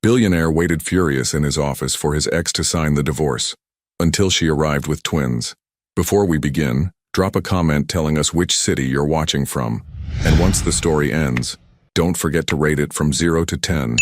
Billionaire waited furious in his office for his ex to sign the divorce, until she arrived with twins. Before we begin, drop a comment telling us which city you're watching from, and once the story ends, don't forget to rate it from 0 to 10.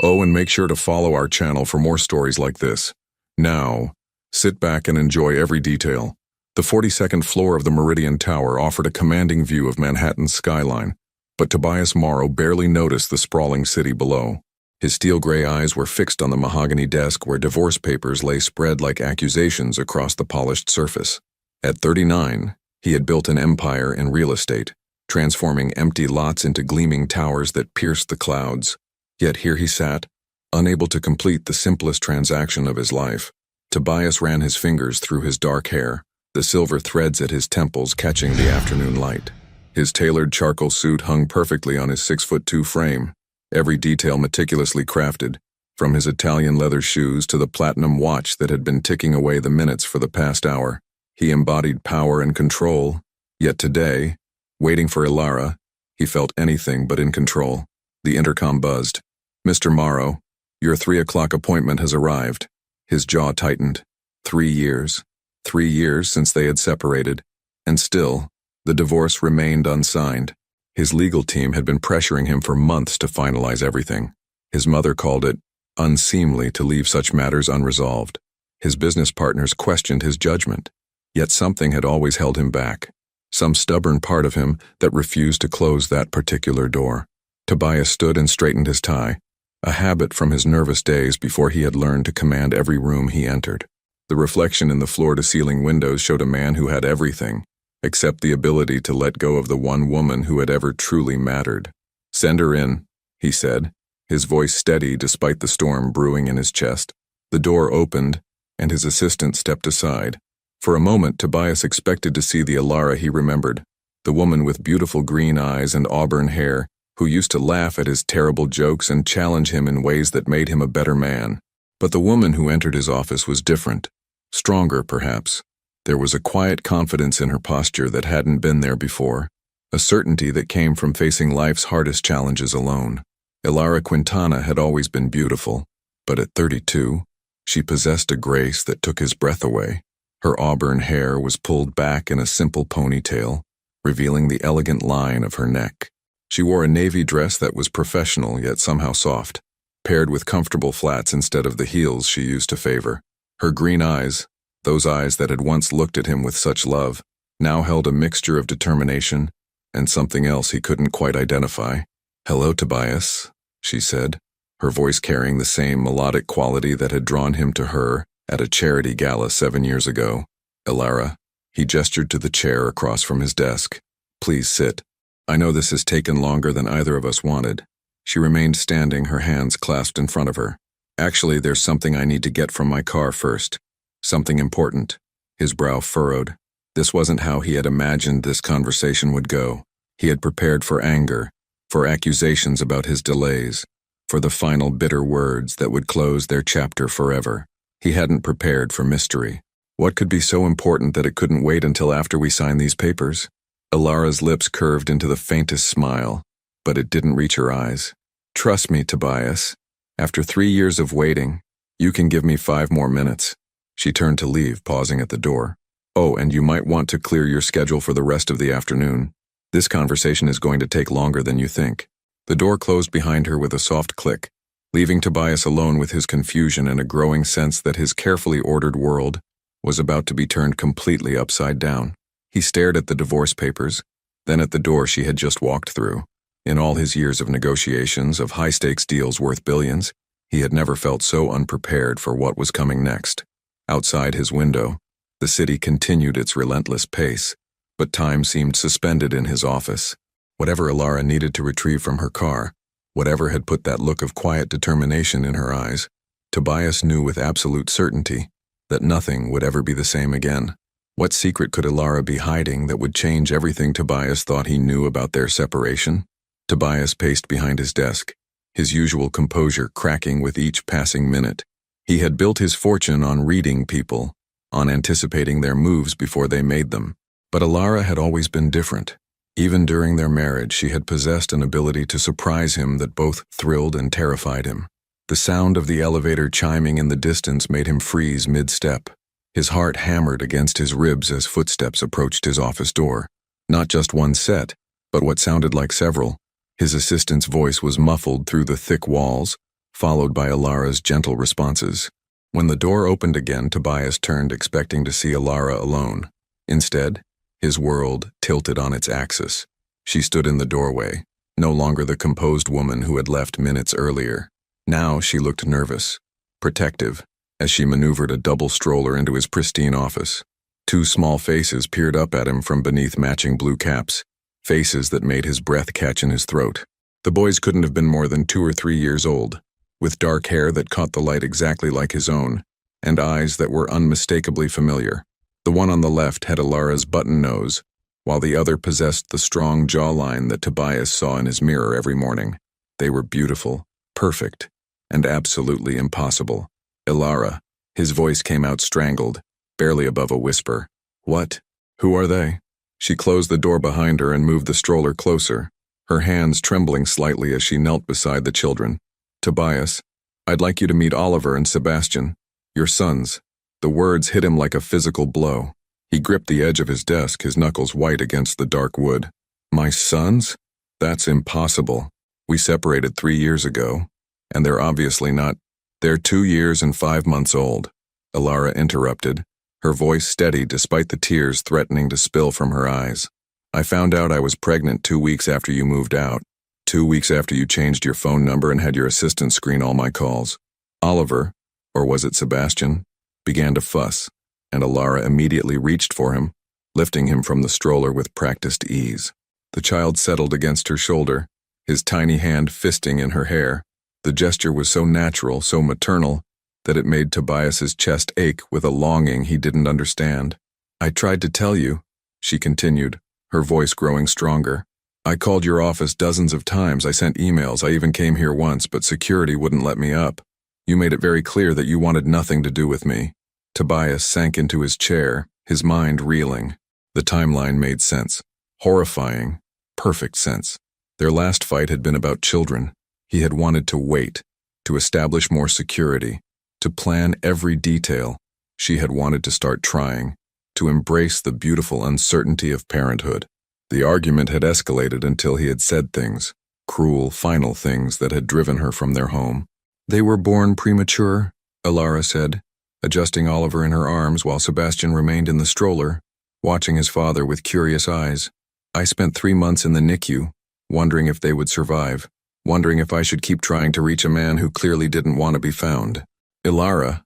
Oh, and make sure to follow our channel for more stories like this. Now, sit back and enjoy every detail. The 42nd floor of the Meridian Tower offered a commanding view of Manhattan's skyline, but Tobias Morrow barely noticed the sprawling city below. His steel-gray eyes were fixed on the mahogany desk where divorce papers lay spread like accusations across the polished surface. At 39, he had built an empire in real estate, transforming empty lots into gleaming towers that pierced the clouds. Yet here he sat, unable to complete the simplest transaction of his life. Tobias ran his fingers through his dark hair, the silver threads at his temples catching the afternoon light. His tailored charcoal suit hung perfectly on his 6'2" frame, every detail meticulously crafted, from his Italian leather shoes to the platinum watch that had been ticking away the minutes for the past hour. He embodied power and control, yet today, waiting for Ilara, he felt anything but in control. The intercom buzzed. "Mr. Morrow, your 3 o'clock appointment has arrived." His jaw tightened. 3 years. 3 years since they had separated, and still, the divorce remained unsigned. His legal team had been pressuring him for months to finalize everything. His mother called it unseemly to leave such matters unresolved. His business partners questioned his judgment, yet something had always held him back, some stubborn part of him that refused to close that particular door. Tobias stood and straightened his tie, a habit from his nervous days before he had learned to command every room he entered. The reflection in the floor-to-ceiling windows showed a man who had everything, except the ability to let go of the one woman who had ever truly mattered. "Send her in," he said, his voice steady despite the storm brewing in his chest. The door opened, and his assistant stepped aside. For a moment, Tobias expected to see the Ilara he remembered, the woman with beautiful green eyes and auburn hair, who used to laugh at his terrible jokes and challenge him in ways that made him a better man. But the woman who entered his office was different, stronger perhaps. There was a quiet confidence in her posture that hadn't been there before, a certainty that came from facing life's hardest challenges alone. Ilara Quintana had always been beautiful, but at 32, she possessed a grace that took his breath away. Her auburn hair was pulled back in a simple ponytail, revealing the elegant line of her neck. She wore a navy dress that was professional yet somehow soft, paired with comfortable flats instead of the heels she used to favor. Her green eyes, those eyes that had once looked at him with such love, now held a mixture of determination and something else he couldn't quite identify. "Hello, Tobias," she said, her voice carrying the same melodic quality that had drawn him to her at a charity gala 7 years ago. "Ilara," he gestured to the chair across from his desk. "Please sit. I know this has taken longer than either of us wanted." She remained standing, her hands clasped in front of her. "Actually, there's something I need to get from my car first. Something important." His brow furrowed. This wasn't how he had imagined this conversation would go. He had prepared for anger, for accusations about his delays, for the final bitter words that would close their chapter forever. He hadn't prepared for mystery. What could be so important that it couldn't wait until after we sign these papers? Ilara's lips curved into the faintest smile, but it didn't reach her eyes. "Trust me, Tobias. After 3 years of waiting, you can give me 5 more minutes." She turned to leave, pausing at the door. "Oh, and you might want to clear your schedule for the rest of the afternoon. This conversation is going to take longer than you think." The door closed behind her with a soft click, leaving Tobias alone with his confusion and a growing sense that his carefully ordered world was about to be turned completely upside down. He stared at the divorce papers, then at the door she had just walked through. In all his years of negotiations, of high-stakes deals worth billions, he had never felt so unprepared for what was coming next. Outside his window, the city continued its relentless pace, but time seemed suspended in his office. Whatever Ilara needed to retrieve from her car, whatever had put that look of quiet determination in her eyes, Tobias knew with absolute certainty that nothing would ever be the same again. What secret could Ilara be hiding that would change everything Tobias thought he knew about their separation? Tobias paced behind his desk, his usual composure cracking with each passing minute. He had built his fortune on reading people, on anticipating their moves before they made them. But Ilara had always been different. Even during their marriage, she had possessed an ability to surprise him that both thrilled and terrified him. The sound of the elevator chiming in the distance made him freeze mid-step. His heart hammered against his ribs as footsteps approached his office door. Not just one set, but what sounded like several. His assistant's voice was muffled through the thick walls, followed by Alara's gentle responses. When the door opened again, Tobias turned, expecting to see Alara alone. Instead, his world tilted on its axis. She stood in the doorway, no longer the composed woman who had left minutes earlier. Now she looked nervous, protective, as she maneuvered a double stroller into his pristine office. Two small faces peered up at him from beneath matching blue caps, faces that made his breath catch in his throat. The boys couldn't have been more than 2 or 3 years old, with dark hair that caught the light exactly like his own, and eyes that were unmistakably familiar. The one on the left had Alara's button nose, while the other possessed the strong jawline that Tobias saw in his mirror every morning. They were beautiful, perfect, and absolutely impossible. Alara. His voice came out strangled, barely above a whisper. What? Who are they? She closed the door behind her and moved the stroller closer, her hands trembling slightly as she knelt beside the children. Tobias, I'd like you to meet Oliver and Sebastian, your sons. The words hit him like a physical blow. He gripped the edge of his desk, his knuckles white against the dark wood. My sons? That's impossible. We separated 3 years ago, and they're obviously not. They're 2 years and 5 months old. Alara interrupted, her voice steady despite the tears threatening to spill from her eyes. I found out I was pregnant 2 weeks after you moved out. 2 weeks after you changed your phone number and had your assistant screen all my calls. Oliver, or was it Sebastian, began to fuss, and Alara immediately reached for him, lifting him from the stroller with practiced ease. The child settled against her shoulder, his tiny hand fisting in her hair. The gesture was so natural, so maternal, that it made Tobias's chest ache with a longing he didn't understand. I tried to tell you, she continued, her voice growing stronger. I called your office dozens of times, I sent emails, I even came here once, but security wouldn't let me up. You made it very clear that you wanted nothing to do with me. Tobias sank into his chair, his mind reeling. The timeline made sense. Horrifying, perfect sense. Their last fight had been about children. He had wanted to wait, to establish more security, to plan every detail. She had wanted to start trying, to embrace the beautiful uncertainty of parenthood. The argument had escalated until he had said things, cruel, final things that had driven her from their home. They were born premature, Alara said, adjusting Oliver in her arms while Sebastian remained in the stroller, watching his father with curious eyes. I spent 3 months in the NICU, wondering if they would survive. Wondering if I should keep trying to reach a man who clearly didn't want to be found. Alara,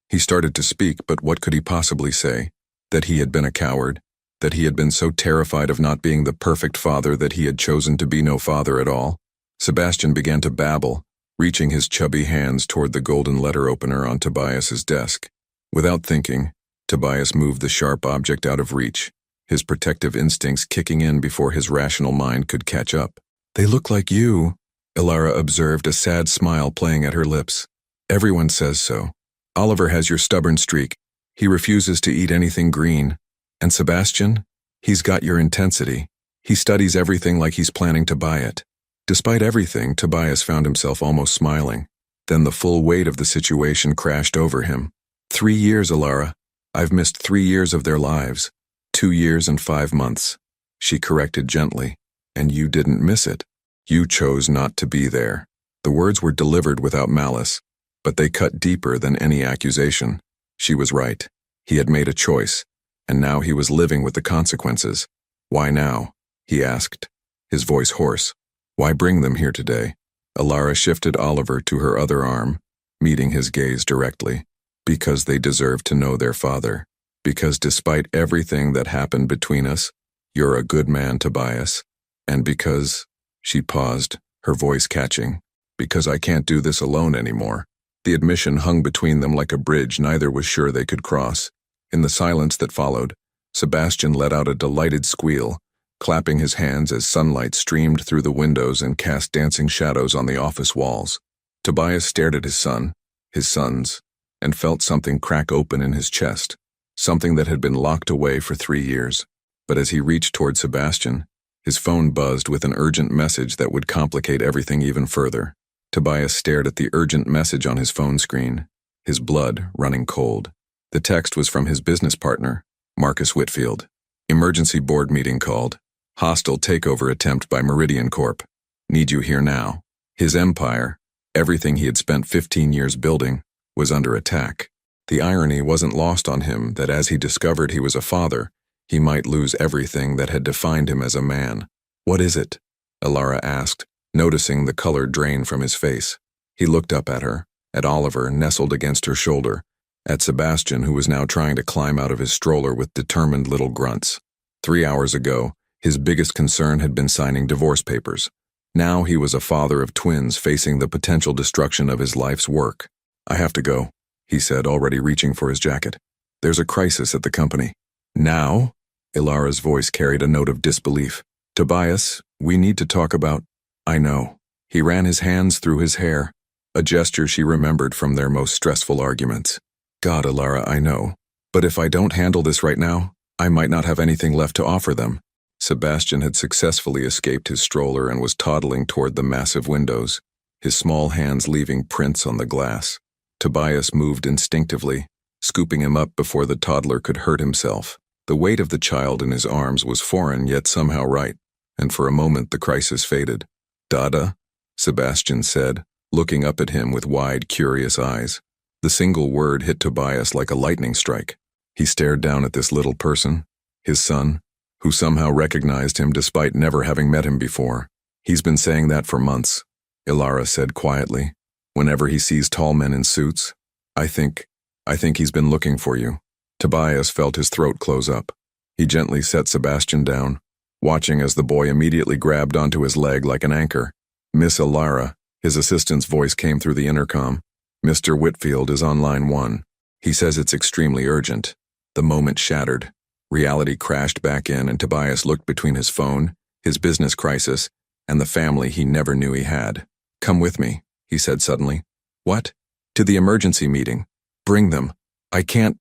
He started to speak, but what could he possibly say? That he had been a coward? That he had been so terrified of not being the perfect father that he had chosen to be no father at all? Sebastian began to babble, reaching his chubby hands toward the golden letter opener on Tobias's desk. Without thinking, Tobias moved the sharp object out of reach, his protective instincts kicking in before his rational mind could catch up. They look like you, Alara observed, a sad smile playing at her lips. Everyone says so. Oliver has your stubborn streak. He refuses to eat anything green. And Sebastian? He's got your intensity. He studies everything like he's planning to buy it. Despite everything, Tobias found himself almost smiling. Then the full weight of the situation crashed over him. 3 years, Alara. I've missed 3 years of their lives. 2 years and 5 months. She corrected gently. And you didn't miss it. You chose not to be there. The words were delivered without malice, but they cut deeper than any accusation. She was right. He had made a choice, and now he was living with the consequences. Why now? He asked, his voice hoarse. Why bring them here today? Alara shifted Oliver to her other arm, meeting his gaze directly. Because they deserve to know their father. Because despite everything that happened between us, you're a good man, Tobias. And because, she paused, her voice catching, because I can't do this alone anymore. The admission hung between them like a bridge neither was sure they could cross. In the silence that followed, Sebastian let out a delighted squeal, clapping his hands as sunlight streamed through the windows and cast dancing shadows on the office walls. Tobias stared at his sons, and felt something crack open in his chest, something that had been locked away for 3 years. But as he reached toward Sebastian, his phone buzzed with an urgent message that would complicate everything even further. Tobias stared at the urgent message on his phone screen, his blood running cold. The text was from his business partner, Marcus Whitfield. Emergency board meeting called. Hostile takeover attempt by Meridian Corp. Need you here now. His empire, everything he had spent 15 years building, was under attack. The irony wasn't lost on him that as he discovered he was a father, he might lose everything that had defined him as a man. What is it? Alara asked, noticing the color drain from his face. He looked up at her, at Oliver nestled against her shoulder, at Sebastian who was now trying to climb out of his stroller with determined little grunts. 3 hours ago, his biggest concern had been signing divorce papers. Now he was a father of twins facing the potential destruction of his life's work. I have to go, he said, already reaching for his jacket. There's a crisis at the company. Now? Ilara's voice carried a note of disbelief. Tobias, we need to talk about... I know. He ran his hands through his hair, a gesture she remembered from their most stressful arguments. God, Ilara, I know. But if I don't handle this right now, I might not have anything left to offer them. Sebastian had successfully escaped his stroller and was toddling toward the massive windows, his small hands leaving prints on the glass. Tobias moved instinctively, scooping him up before the toddler could hurt himself. The weight of the child in his arms was foreign yet somehow right, and for a moment the crisis faded. Dada, Sebastian said, looking up at him with wide, curious eyes. The single word hit Tobias like a lightning strike. He stared down at this little person, his son, who somehow recognized him despite never having met him before. He's been saying that for months, Ilara said quietly. Whenever he sees tall men in suits, I think he's been looking for you. Tobias felt his throat close up. He gently set Sebastian down, watching as the boy immediately grabbed onto his leg like an anchor. Miss Ilara, his assistant's voice came through the intercom. Mr. Whitfield is on line 1. He says it's extremely urgent. The moment shattered. Reality crashed back in and Tobias looked between his phone, his business crisis, and the family he never knew he had. Come with me, he said suddenly. What? To the emergency meeting. Bring them. I can't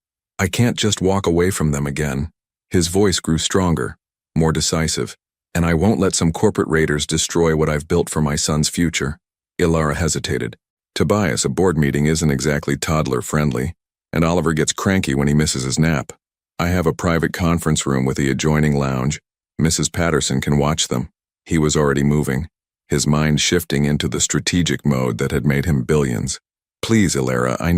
just walk away from them again. His voice grew stronger, more decisive, and I won't let some corporate raiders destroy what I've built for my son's future. Ilara hesitated. Tobias, a board meeting isn't exactly toddler-friendly, and Oliver gets cranky when he misses his nap. I have a private conference room with the adjoining lounge. Mrs. Patterson can watch them. He was already moving, his mind shifting into the strategic mode that had made him billions. Please, Ilara, I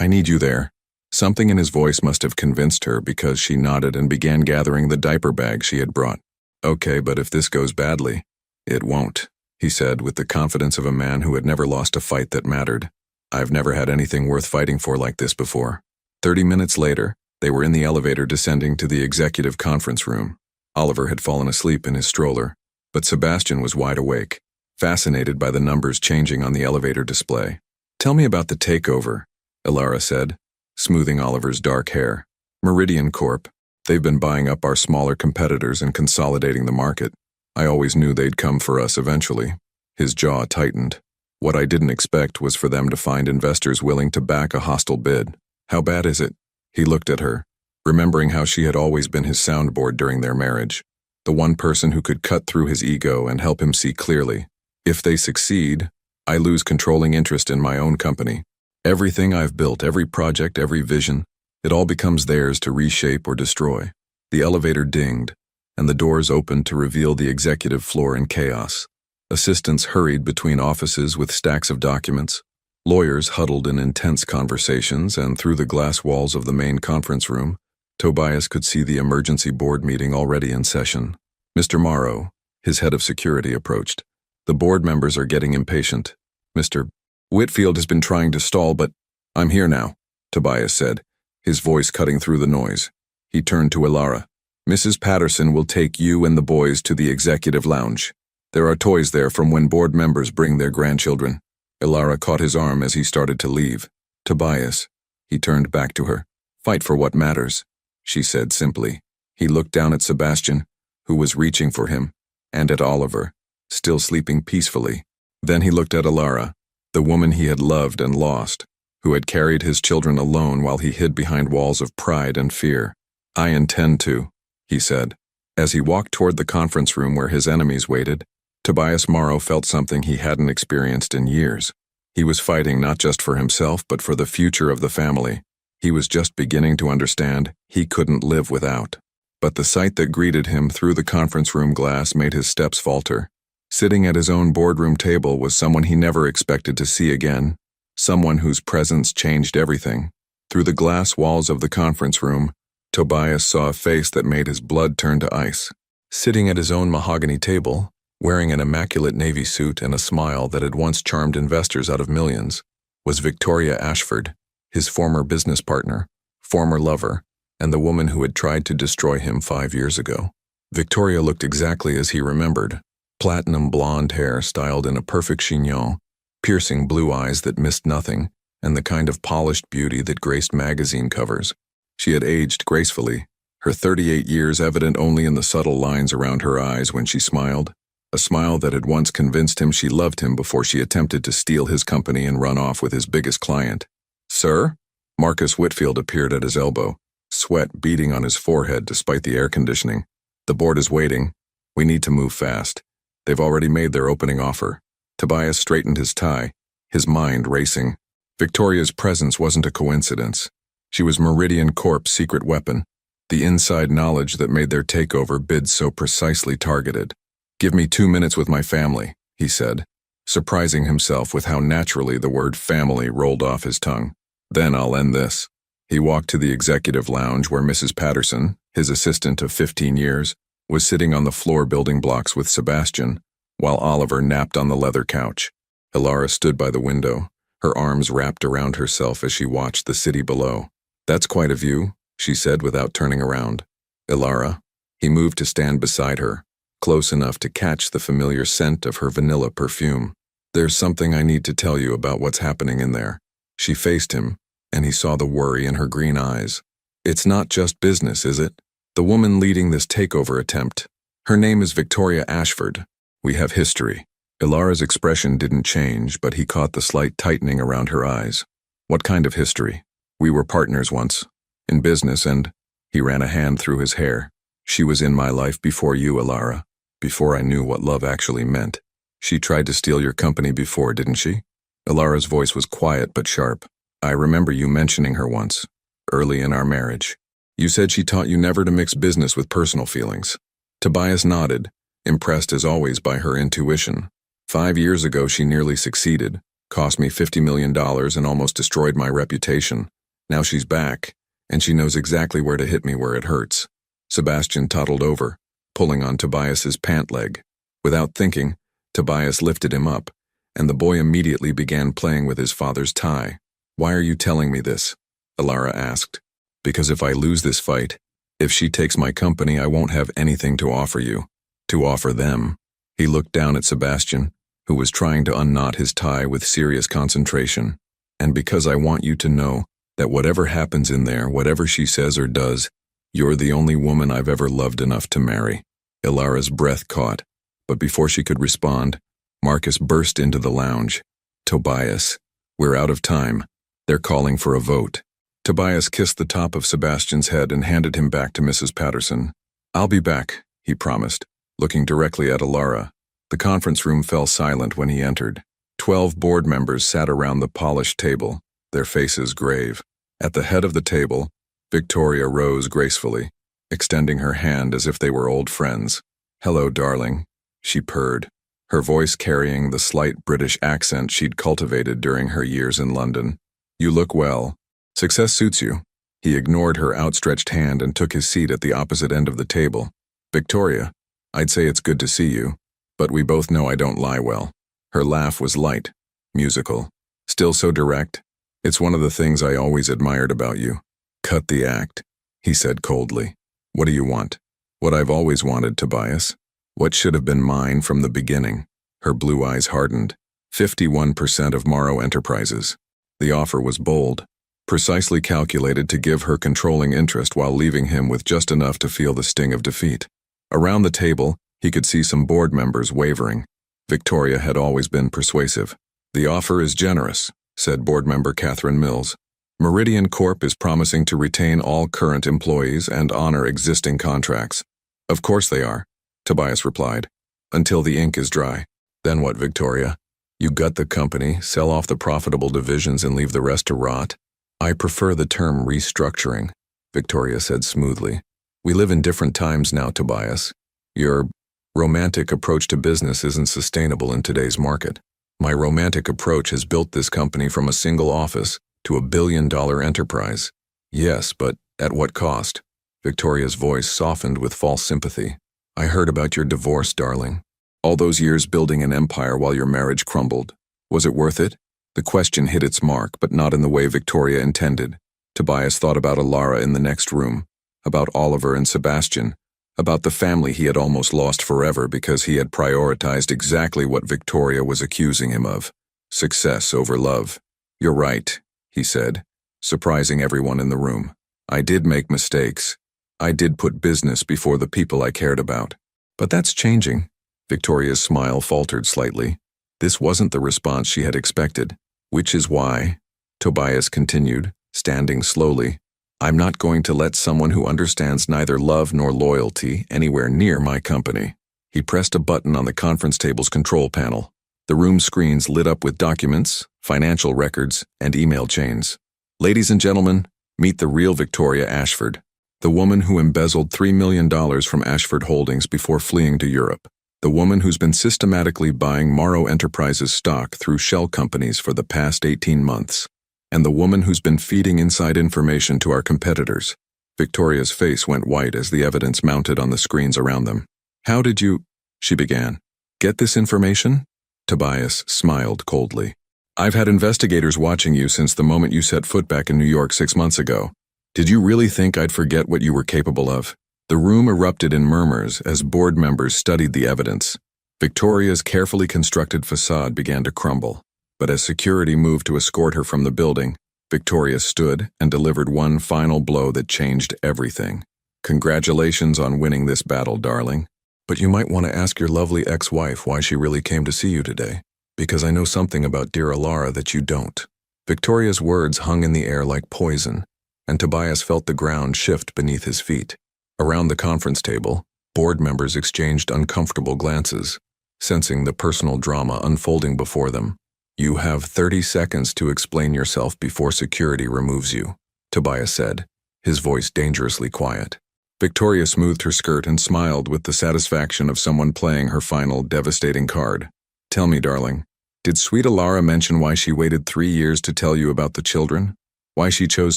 need you there. Something in his voice must have convinced her because she nodded and began gathering the diaper bag she had brought. Okay, but if this goes badly, it won't, he said with the confidence of a man who had never lost a fight that mattered. I've never had anything worth fighting for like this before. 30 minutes later, they were in the elevator descending to the executive conference room. Oliver had fallen asleep in his stroller, but Sebastian was wide awake, fascinated by the numbers changing on the elevator display. Tell me about the takeover, Ilara said, smoothing Oliver's dark hair. Meridian Corp. They've been buying up our smaller competitors and consolidating the market. I always knew they'd come for us eventually. His jaw tightened. What I didn't expect was for them to find investors willing to back a hostile bid. How bad is it? He looked at her, remembering how she had always been his soundboard during their marriage, the one person who could cut through his ego and help him see clearly. If they succeed, I lose controlling interest in my own company. Everything I've built, every project, every vision, it all becomes theirs to reshape or destroy. The elevator dinged, and the doors opened to reveal the executive floor in chaos. Assistants hurried between offices with stacks of documents. Lawyers huddled in intense conversations, and through the glass walls of the main conference room, Tobias could see the emergency board meeting already in session. Mr. Morrow, his head of security, approached. The board members are getting impatient. Mr. Whitfield has been trying to stall, but I'm here now, Tobias said, his voice cutting through the noise. He turned to Ilara. Mrs. Patterson will take you and the boys to the executive lounge. There are toys there from when board members bring their grandchildren. Ilara caught his arm as he started to leave. Tobias, he turned back to her. Fight for what matters, she said simply. He looked down at Sebastian, who was reaching for him, and at Oliver, still sleeping peacefully. Then he looked at Ilara, the woman he had loved and lost, who had carried his children alone while he hid behind walls of pride and fear. I intend to, he said. As he walked toward the conference room where his enemies waited, Tobias Morrow felt something he hadn't experienced in years. He was fighting not just for himself but for the future of the family. He was just beginning to understand he couldn't live without. But the sight that greeted him through the conference room glass made his steps falter. Sitting at his own boardroom table was someone he never expected to see again, someone whose presence changed everything. Through the glass walls of the conference room, Tobias saw a face that made his blood turn to ice. Sitting at his own mahogany table, wearing an immaculate navy suit and a smile that had once charmed investors out of millions, was Victoria Ashford, his former business partner, former lover, and the woman who had tried to destroy him 5 years ago. Victoria looked exactly as he remembered, platinum blonde hair styled in a perfect chignon, piercing blue eyes that missed nothing, and the kind of polished beauty that graced magazine covers. She had aged gracefully, her 38 years evident only in the subtle lines around her eyes when she smiled, a smile that had once convinced him she loved him before she attempted to steal his company and run off with his biggest client. "Sir?" Marcus Whitfield appeared at his elbow, sweat beading on his forehead despite the air conditioning. "The board is waiting. We need to move fast. They've already made their opening offer." Tobias straightened his tie, his mind racing. Victoria's presence wasn't a coincidence. She was Meridian Corp's secret weapon, the inside knowledge that made their takeover bid so precisely targeted. "Give me 2 minutes with my family," he said, surprising himself with how naturally the word family rolled off his tongue. "Then I'll end this." He walked to the executive lounge where Mrs. Patterson, his assistant of 15 years, was sitting on the floor building blocks with Sebastian, while Oliver napped on the leather couch. Ilara stood by the window, her arms wrapped around herself as she watched the city below. "That's quite a view," she said without turning around. "Ilara." He moved to stand beside her, close enough to catch the familiar scent of her vanilla perfume. "There's something I need to tell you about what's happening in there." She faced him, and he saw the worry in her green eyes. "It's not just business, is it? The woman leading this takeover attempt. Her name is Victoria Ashford. We have history." Ilara's expression didn't change, but he caught the slight tightening around her eyes. "What kind of history?" "We were partners once, in business, and—" He ran a hand through his hair. "She was in my life before you, Ilara, before I knew what love actually meant. She tried to steal your company before, didn't she?" Ilara's voice was quiet but sharp. "I remember you mentioning her once, early in our marriage. You said she taught you never to mix business with personal feelings." Tobias nodded, impressed as always by her intuition. 5 years ago she nearly succeeded, cost me $50 million and almost destroyed my reputation. Now she's back, and she knows exactly where to hit me where it hurts. Sebastian toddled over, pulling on Tobias's pant leg. Without thinking, Tobias lifted him up, and the boy immediately began playing with his father's tie. "Why are you telling me this?" Ilara asked. "Because if I lose this fight, if she takes my company, I won't have anything to offer you. To offer them." He looked down at Sebastian, who was trying to unknot his tie with serious concentration. "And because I want you to know that whatever happens in there, whatever she says or does, you're the only woman I've ever loved enough to marry." Ilara's breath caught, but before she could respond, Marcus burst into the lounge. "Tobias, we're out of time. They're calling for a vote." Tobias kissed the top of Sebastian's head and handed him back to Mrs. Patterson. "I'll be back," he promised, looking directly at Ilara. The conference room fell silent when he entered. 12 board members sat around the polished table, their faces grave. At the head of the table, Victoria rose gracefully, extending her hand as if they were old friends. "Hello, darling," she purred, her voice carrying the slight British accent she'd cultivated during her years in London. "You look well. Success suits you." He ignored her outstretched hand and took his seat at the opposite end of the table. "Victoria, I'd say it's good to see you, but we both know I don't lie well." Her laugh was light, musical, still so direct. "It's one of the things I always admired about you." "Cut the act," he said coldly. "What do you want?" "What I've always wanted, Tobias. What should have been mine from the beginning." Her blue eyes hardened. 51% of Morrow Enterprises. The offer was bold, precisely calculated to give her controlling interest while leaving him with just enough to feel the sting of defeat. Around the table, he could see some board members wavering. Victoria had always been persuasive. "The offer is generous," said board member Catherine Mills. "Meridian Corp is promising to retain all current employees and honor existing contracts." "Of course they are," Tobias replied. Until the ink is dry. Then what, Victoria? You gut the company, sell off the profitable divisions and leave the rest to rot? I prefer the term restructuring, Victoria said smoothly. We live in different times now, Tobias. Your romantic approach to business isn't sustainable in today's market. My romantic approach has built this company from a single office to a billion-dollar enterprise. Yes, but at what cost? Victoria's voice softened with false sympathy. I heard about your divorce, darling. All those years building an empire while your marriage crumbled. Was it worth it? The question hit its mark, but not in the way Victoria intended. Tobias thought about Alara in the next room, about Oliver and Sebastian, about the family he had almost lost forever because he had prioritized exactly what Victoria was accusing him of: success over love. You're right, he said, surprising everyone in the room. I did make mistakes. I did put business before the people I cared about. But that's changing. Victoria's smile faltered slightly. This wasn't the response she had expected, which is why, Tobias continued, standing slowly, I'm not going to let someone who understands neither love nor loyalty anywhere near my company. He pressed a button on the conference table's control panel. The room screens lit up with documents, financial records, and email chains. Ladies and gentlemen, meet the real Victoria Ashford, the woman who embezzled $3 million from Ashford Holdings before fleeing to Europe. The woman who's been systematically buying Morrow Enterprises stock through shell companies for the past 18 months. And the woman who's been feeding inside information to our competitors. Victoria's face went white as the evidence mounted on the screens around them. How did you, she began, get this information? Tobias smiled coldly. I've had investigators watching you since the moment you set foot back in New York 6 months ago. Did you really think I'd forget what you were capable of? The room erupted in murmurs as board members studied the evidence. Victoria's carefully constructed facade began to crumble, but as security moved to escort her from the building, Victoria stood and delivered one final blow that changed everything. Congratulations on winning this battle, darling. But you might want to ask your lovely ex-wife why she really came to see you today, because I know something about dear Alara that you don't. Victoria's words hung in the air like poison, and Tobias felt the ground shift beneath his feet. Around the conference table, board members exchanged uncomfortable glances, sensing the personal drama unfolding before them. You have 30 seconds to explain yourself before security removes you, Tobias said, his voice dangerously quiet. Victoria smoothed her skirt and smiled with the satisfaction of someone playing her final devastating card. Tell me, darling, did sweet Alara mention why she waited 3 years to tell you about the children? Why she chose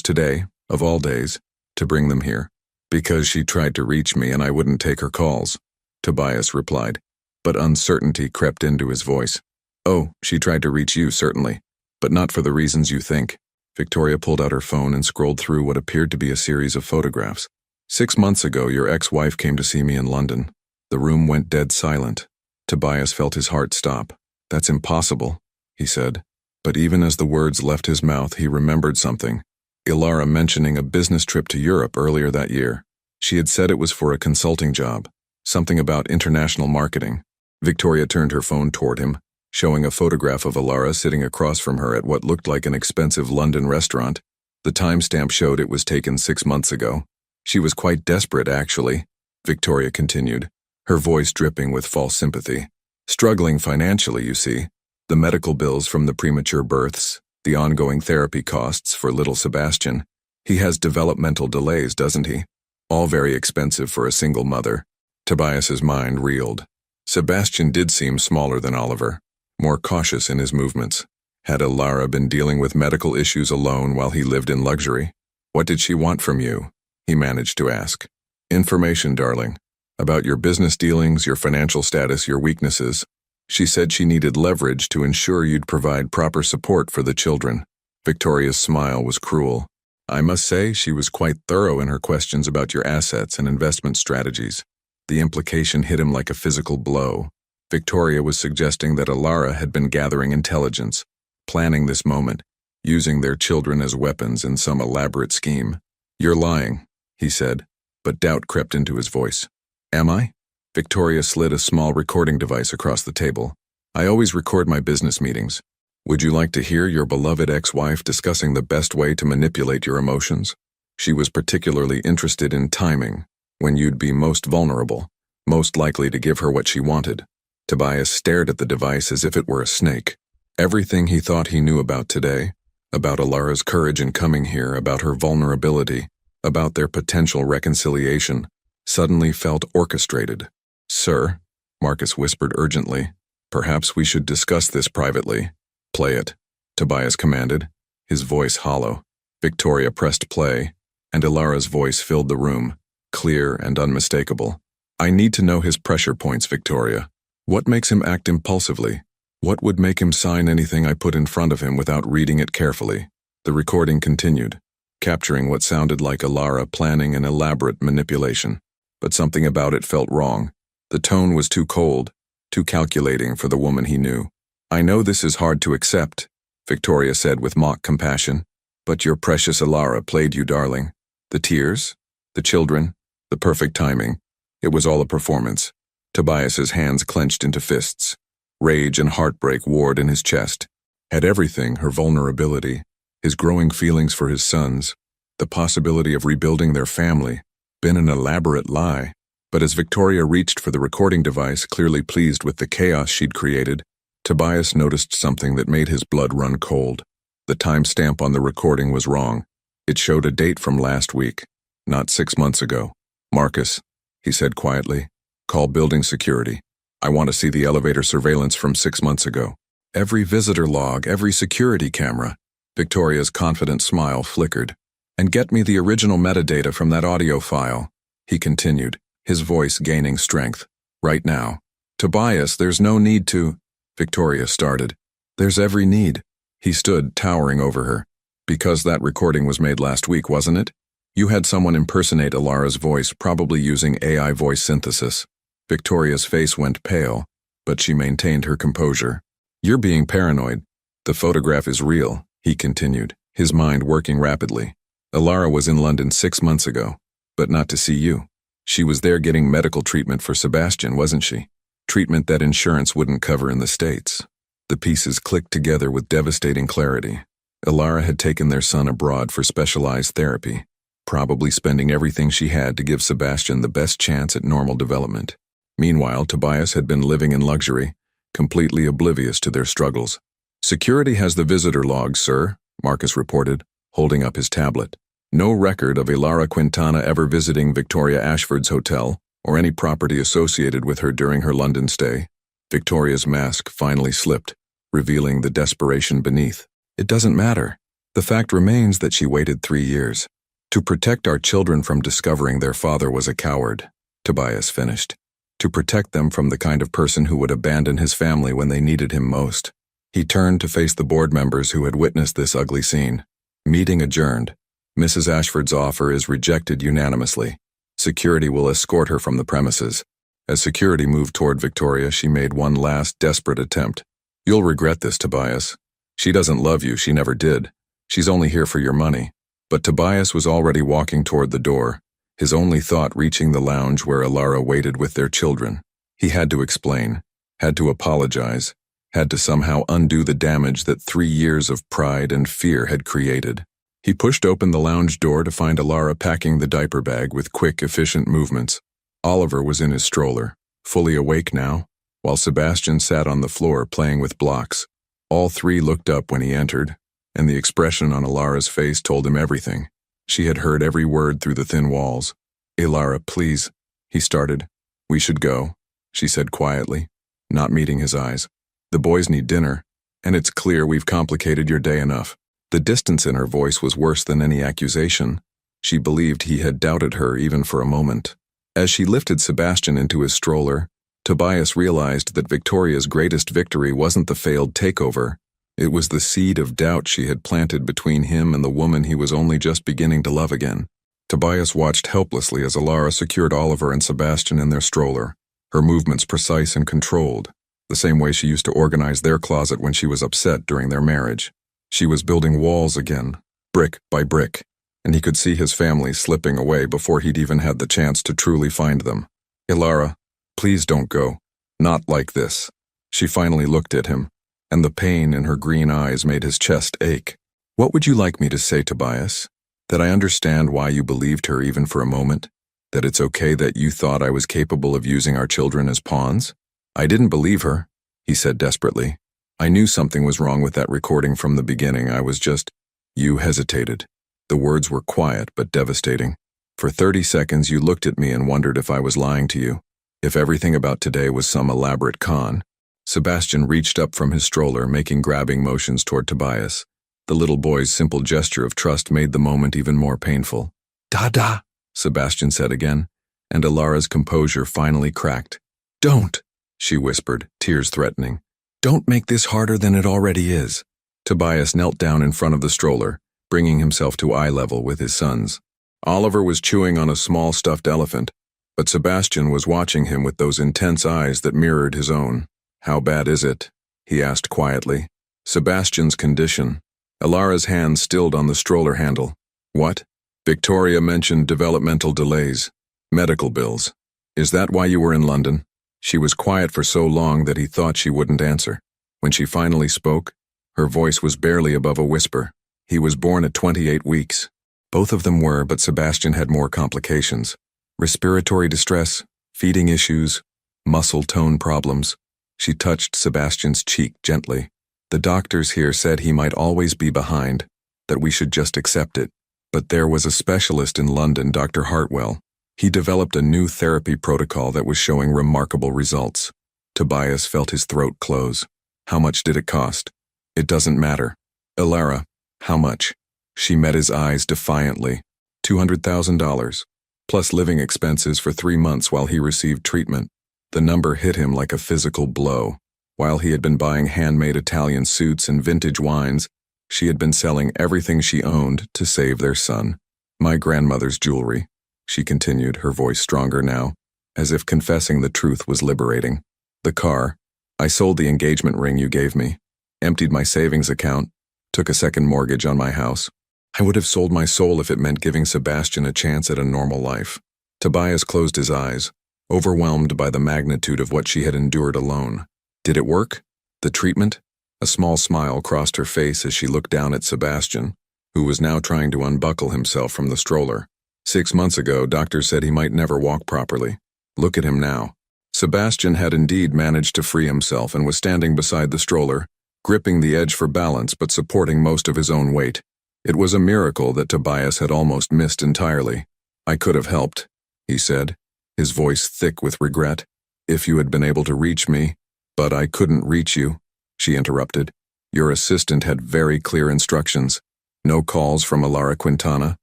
today, of all days, to bring them here? Because she tried to reach me and I wouldn't take her calls, Tobias replied, but uncertainty crept into his voice. Oh, she tried to reach you, certainly, but not for the reasons you think. Victoria pulled out her phone and scrolled through what appeared to be a series of photographs. 6 months ago, your ex-wife came to see me in London. The room went dead silent. Tobias felt his heart stop. That's impossible, he said. But even as the words left his mouth, he remembered something. Alara mentioning a business trip to Europe earlier that year. She had said it was for a consulting job, something about international marketing. Victoria turned her phone toward him, showing a photograph of Alara sitting across from her at what looked like an expensive London restaurant. The timestamp showed it was taken 6 months ago. She was quite desperate, actually, Victoria continued, her voice dripping with false sympathy. Struggling financially, you see. The medical bills from the premature births, the ongoing therapy costs for little Sebastian. He has developmental delays, doesn't he? All very expensive for a single mother. Tobias's mind reeled. Sebastian did seem smaller than Oliver, more cautious in his movements. Had Alara been dealing with medical issues alone while he lived in luxury? What did she want from you? He managed to ask. Information, darling. About your business dealings, your financial status, your weaknesses. She said she needed leverage to ensure you'd provide proper support for the children. Victoria's smile was cruel. I must say she was quite thorough in her questions about your assets and investment strategies. The implication hit him like a physical blow. Victoria was suggesting that Alara had been gathering intelligence, planning this moment, using their children as weapons in some elaborate scheme. You're lying, he said, but doubt crept into his voice. Am I? Victoria slid a small recording device across the table. I always record my business meetings. Would you like to hear your beloved ex-wife discussing the best way to manipulate your emotions? She was particularly interested in timing, when you'd be most vulnerable, most likely to give her what she wanted. Tobias stared at the device as if it were a snake. Everything he thought he knew about today, about Alara's courage in coming here, about her vulnerability, about their potential reconciliation, suddenly felt orchestrated. "Sir," Marcus whispered urgently, "perhaps we should discuss this privately." "Play it," Tobias commanded, his voice hollow. Victoria pressed play, and Alara's voice filled the room, clear and unmistakable. "I need to know his pressure points, Victoria. What makes him act impulsively? What would make him sign anything I put in front of him without reading it carefully?" The recording continued, capturing what sounded like Alara planning an elaborate manipulation. But something about it felt wrong. The tone was too cold, too calculating for the woman he knew. "I know this is hard to accept," Victoria said with mock compassion, "but your precious Alara played you, darling. The tears, the children, the perfect timing. It was all a performance." Tobias's hands clenched into fists. Rage and heartbreak warred in his chest. Had everything, her vulnerability, his growing feelings for his sons, the possibility of rebuilding their family, been an elaborate lie? But as Victoria reached for the recording device, clearly pleased with the chaos she'd created, Tobias noticed something that made his blood run cold. The timestamp on the recording was wrong. It showed a date from last week, not 6 months ago. "Marcus," he said quietly, "call building security. I want to see the elevator surveillance from 6 months ago. Every visitor log, every security camera." Victoria's confident smile flickered. "And get me the original metadata from that audio file," he continued, his voice gaining strength. "Right now." "Tobias, there's no need to," Victoria started. "There's every need." He stood, towering over her. "Because that recording was made last week, wasn't it? You had someone impersonate Alara's voice, probably using AI voice synthesis." Victoria's face went pale, but she maintained her composure. "You're being paranoid. The photograph is real," he continued, his mind working rapidly. "Alara was in London 6 months ago, but not to see you. She was there getting medical treatment for Sebastian, wasn't she? Treatment that insurance wouldn't cover in the States." The pieces clicked together with devastating clarity. Alara had taken their son abroad for specialized therapy, probably spending everything she had to give Sebastian the best chance at normal development. Meanwhile, Tobias had been living in luxury, completely oblivious to their struggles. "Security has the visitor logs, sir," Marcus reported, holding up his tablet. "No record of Alara Quintana ever visiting Victoria Ashford's hotel, or any property associated with her during her London stay." Victoria's mask finally slipped, revealing the desperation beneath. "It doesn't matter. The fact remains that she waited 3 years. To protect our children from discovering their father was a coward," Tobias finished. "To protect them from the kind of person who would abandon his family when they needed him most." He turned to face the board members who had witnessed this ugly scene. "Meeting adjourned. Mrs. Ashford's offer is rejected unanimously. Security will escort her from the premises." As security moved toward Victoria, she made one last desperate attempt. "You'll regret this, Tobias. She doesn't love you, she never did. She's only here for your money." But Tobias was already walking toward the door, his only thought reaching the lounge where Alara waited with their children. He had to explain, had to apologize, had to somehow undo the damage that 3 years of pride and fear had created. He pushed open the lounge door to find Alara packing the diaper bag with quick, efficient movements. Oliver was in his stroller, fully awake now, while Sebastian sat on the floor playing with blocks. All three looked up when he entered, and the expression on Alara's face told him everything. She had heard every word through the thin walls. "Alara, please," he started. "We should go," she said quietly, not meeting his eyes. "The boys need dinner, and it's clear we've complicated your day enough." The distance in her voice was worse than any accusation. She believed he had doubted her even for a moment. As she lifted Sebastian into his stroller, Tobias realized that Victoria's greatest victory wasn't the failed takeover. It was the seed of doubt she had planted between him and the woman he was only just beginning to love again. Tobias watched helplessly as Alara secured Oliver and Sebastian in their stroller, her movements precise and controlled, the same way she used to organize their closet when she was upset during their marriage. She was building walls again, brick by brick, and he could see his family slipping away before he'd even had the chance to truly find them. "Alara, please don't go. Not like this." She finally looked at him, and the pain in her green eyes made his chest ache. "What would you like me to say, Tobias? That I understand why you believed her even for a moment? That it's okay that you thought I was capable of using our children as pawns?" I didn't believe her, he said desperately. I knew something was wrong with that recording from the beginning. I was just... You hesitated. The words were quiet but devastating. For 30 seconds you looked at me and wondered if I was lying to you, if everything about today was some elaborate con. Sebastian reached up from his stroller, making grabbing motions toward Tobias. The little boy's simple gesture of trust made the moment even more painful. "Dada," Sebastian said again, and Ilara's composure finally cracked. "Don't," she whispered, tears threatening. "Don't make this harder than it already is." Tobias knelt down in front of the stroller, bringing himself to eye level with his sons. Oliver was chewing on a small stuffed elephant, but Sebastian was watching him with those intense eyes that mirrored his own. "How bad is it?" he asked quietly. Sebastian's condition. Ilara's hand stilled on the stroller handle. "What?" Victoria mentioned developmental delays. Medical bills. "Is that why you were in London?" She was quiet for so long that he thought she wouldn't answer. When she finally spoke, her voice was barely above a whisper. "He was born at 28 weeks. Both of them were, but Sebastian had more complications. Respiratory distress, feeding issues, muscle tone problems." She touched Sebastian's cheek gently. "The doctors here said he might always be behind, that we should just accept it. But there was a specialist in London, Dr. Hartwell. He developed a new therapy protocol that was showing remarkable results." Tobias felt his throat close. "How much did it cost?" "It doesn't matter." "Ilara, how much?" She met his eyes defiantly. $200,000, plus living expenses for 3 months while he received treatment. The number hit him like a physical blow. While he had been buying handmade Italian suits and vintage wines, she had been selling everything she owned to save their son. "My grandmother's jewelry," she continued, her voice stronger now, as if confessing the truth was liberating. "The car. I sold the engagement ring you gave me, emptied my savings account, took a second mortgage on my house. I would have sold my soul if it meant giving Sebastian a chance at a normal life." Tobias closed his eyes, overwhelmed by the magnitude of what she had endured alone. "Did it work? The treatment?" A small smile crossed her face as she looked down at Sebastian, who was now trying to unbuckle himself from the stroller. 6 months ago, doctors said he might never walk properly. Look at him now. Sebastian had indeed managed to free himself and was standing beside the stroller, gripping the edge for balance but supporting most of his own weight. It was a miracle that Tobias had almost missed entirely. "I could have helped," he said, his voice thick with regret, "if you had been able to reach me. But I couldn't reach you," she interrupted. "Your assistant had very clear instructions. No calls from Ilara Quintana,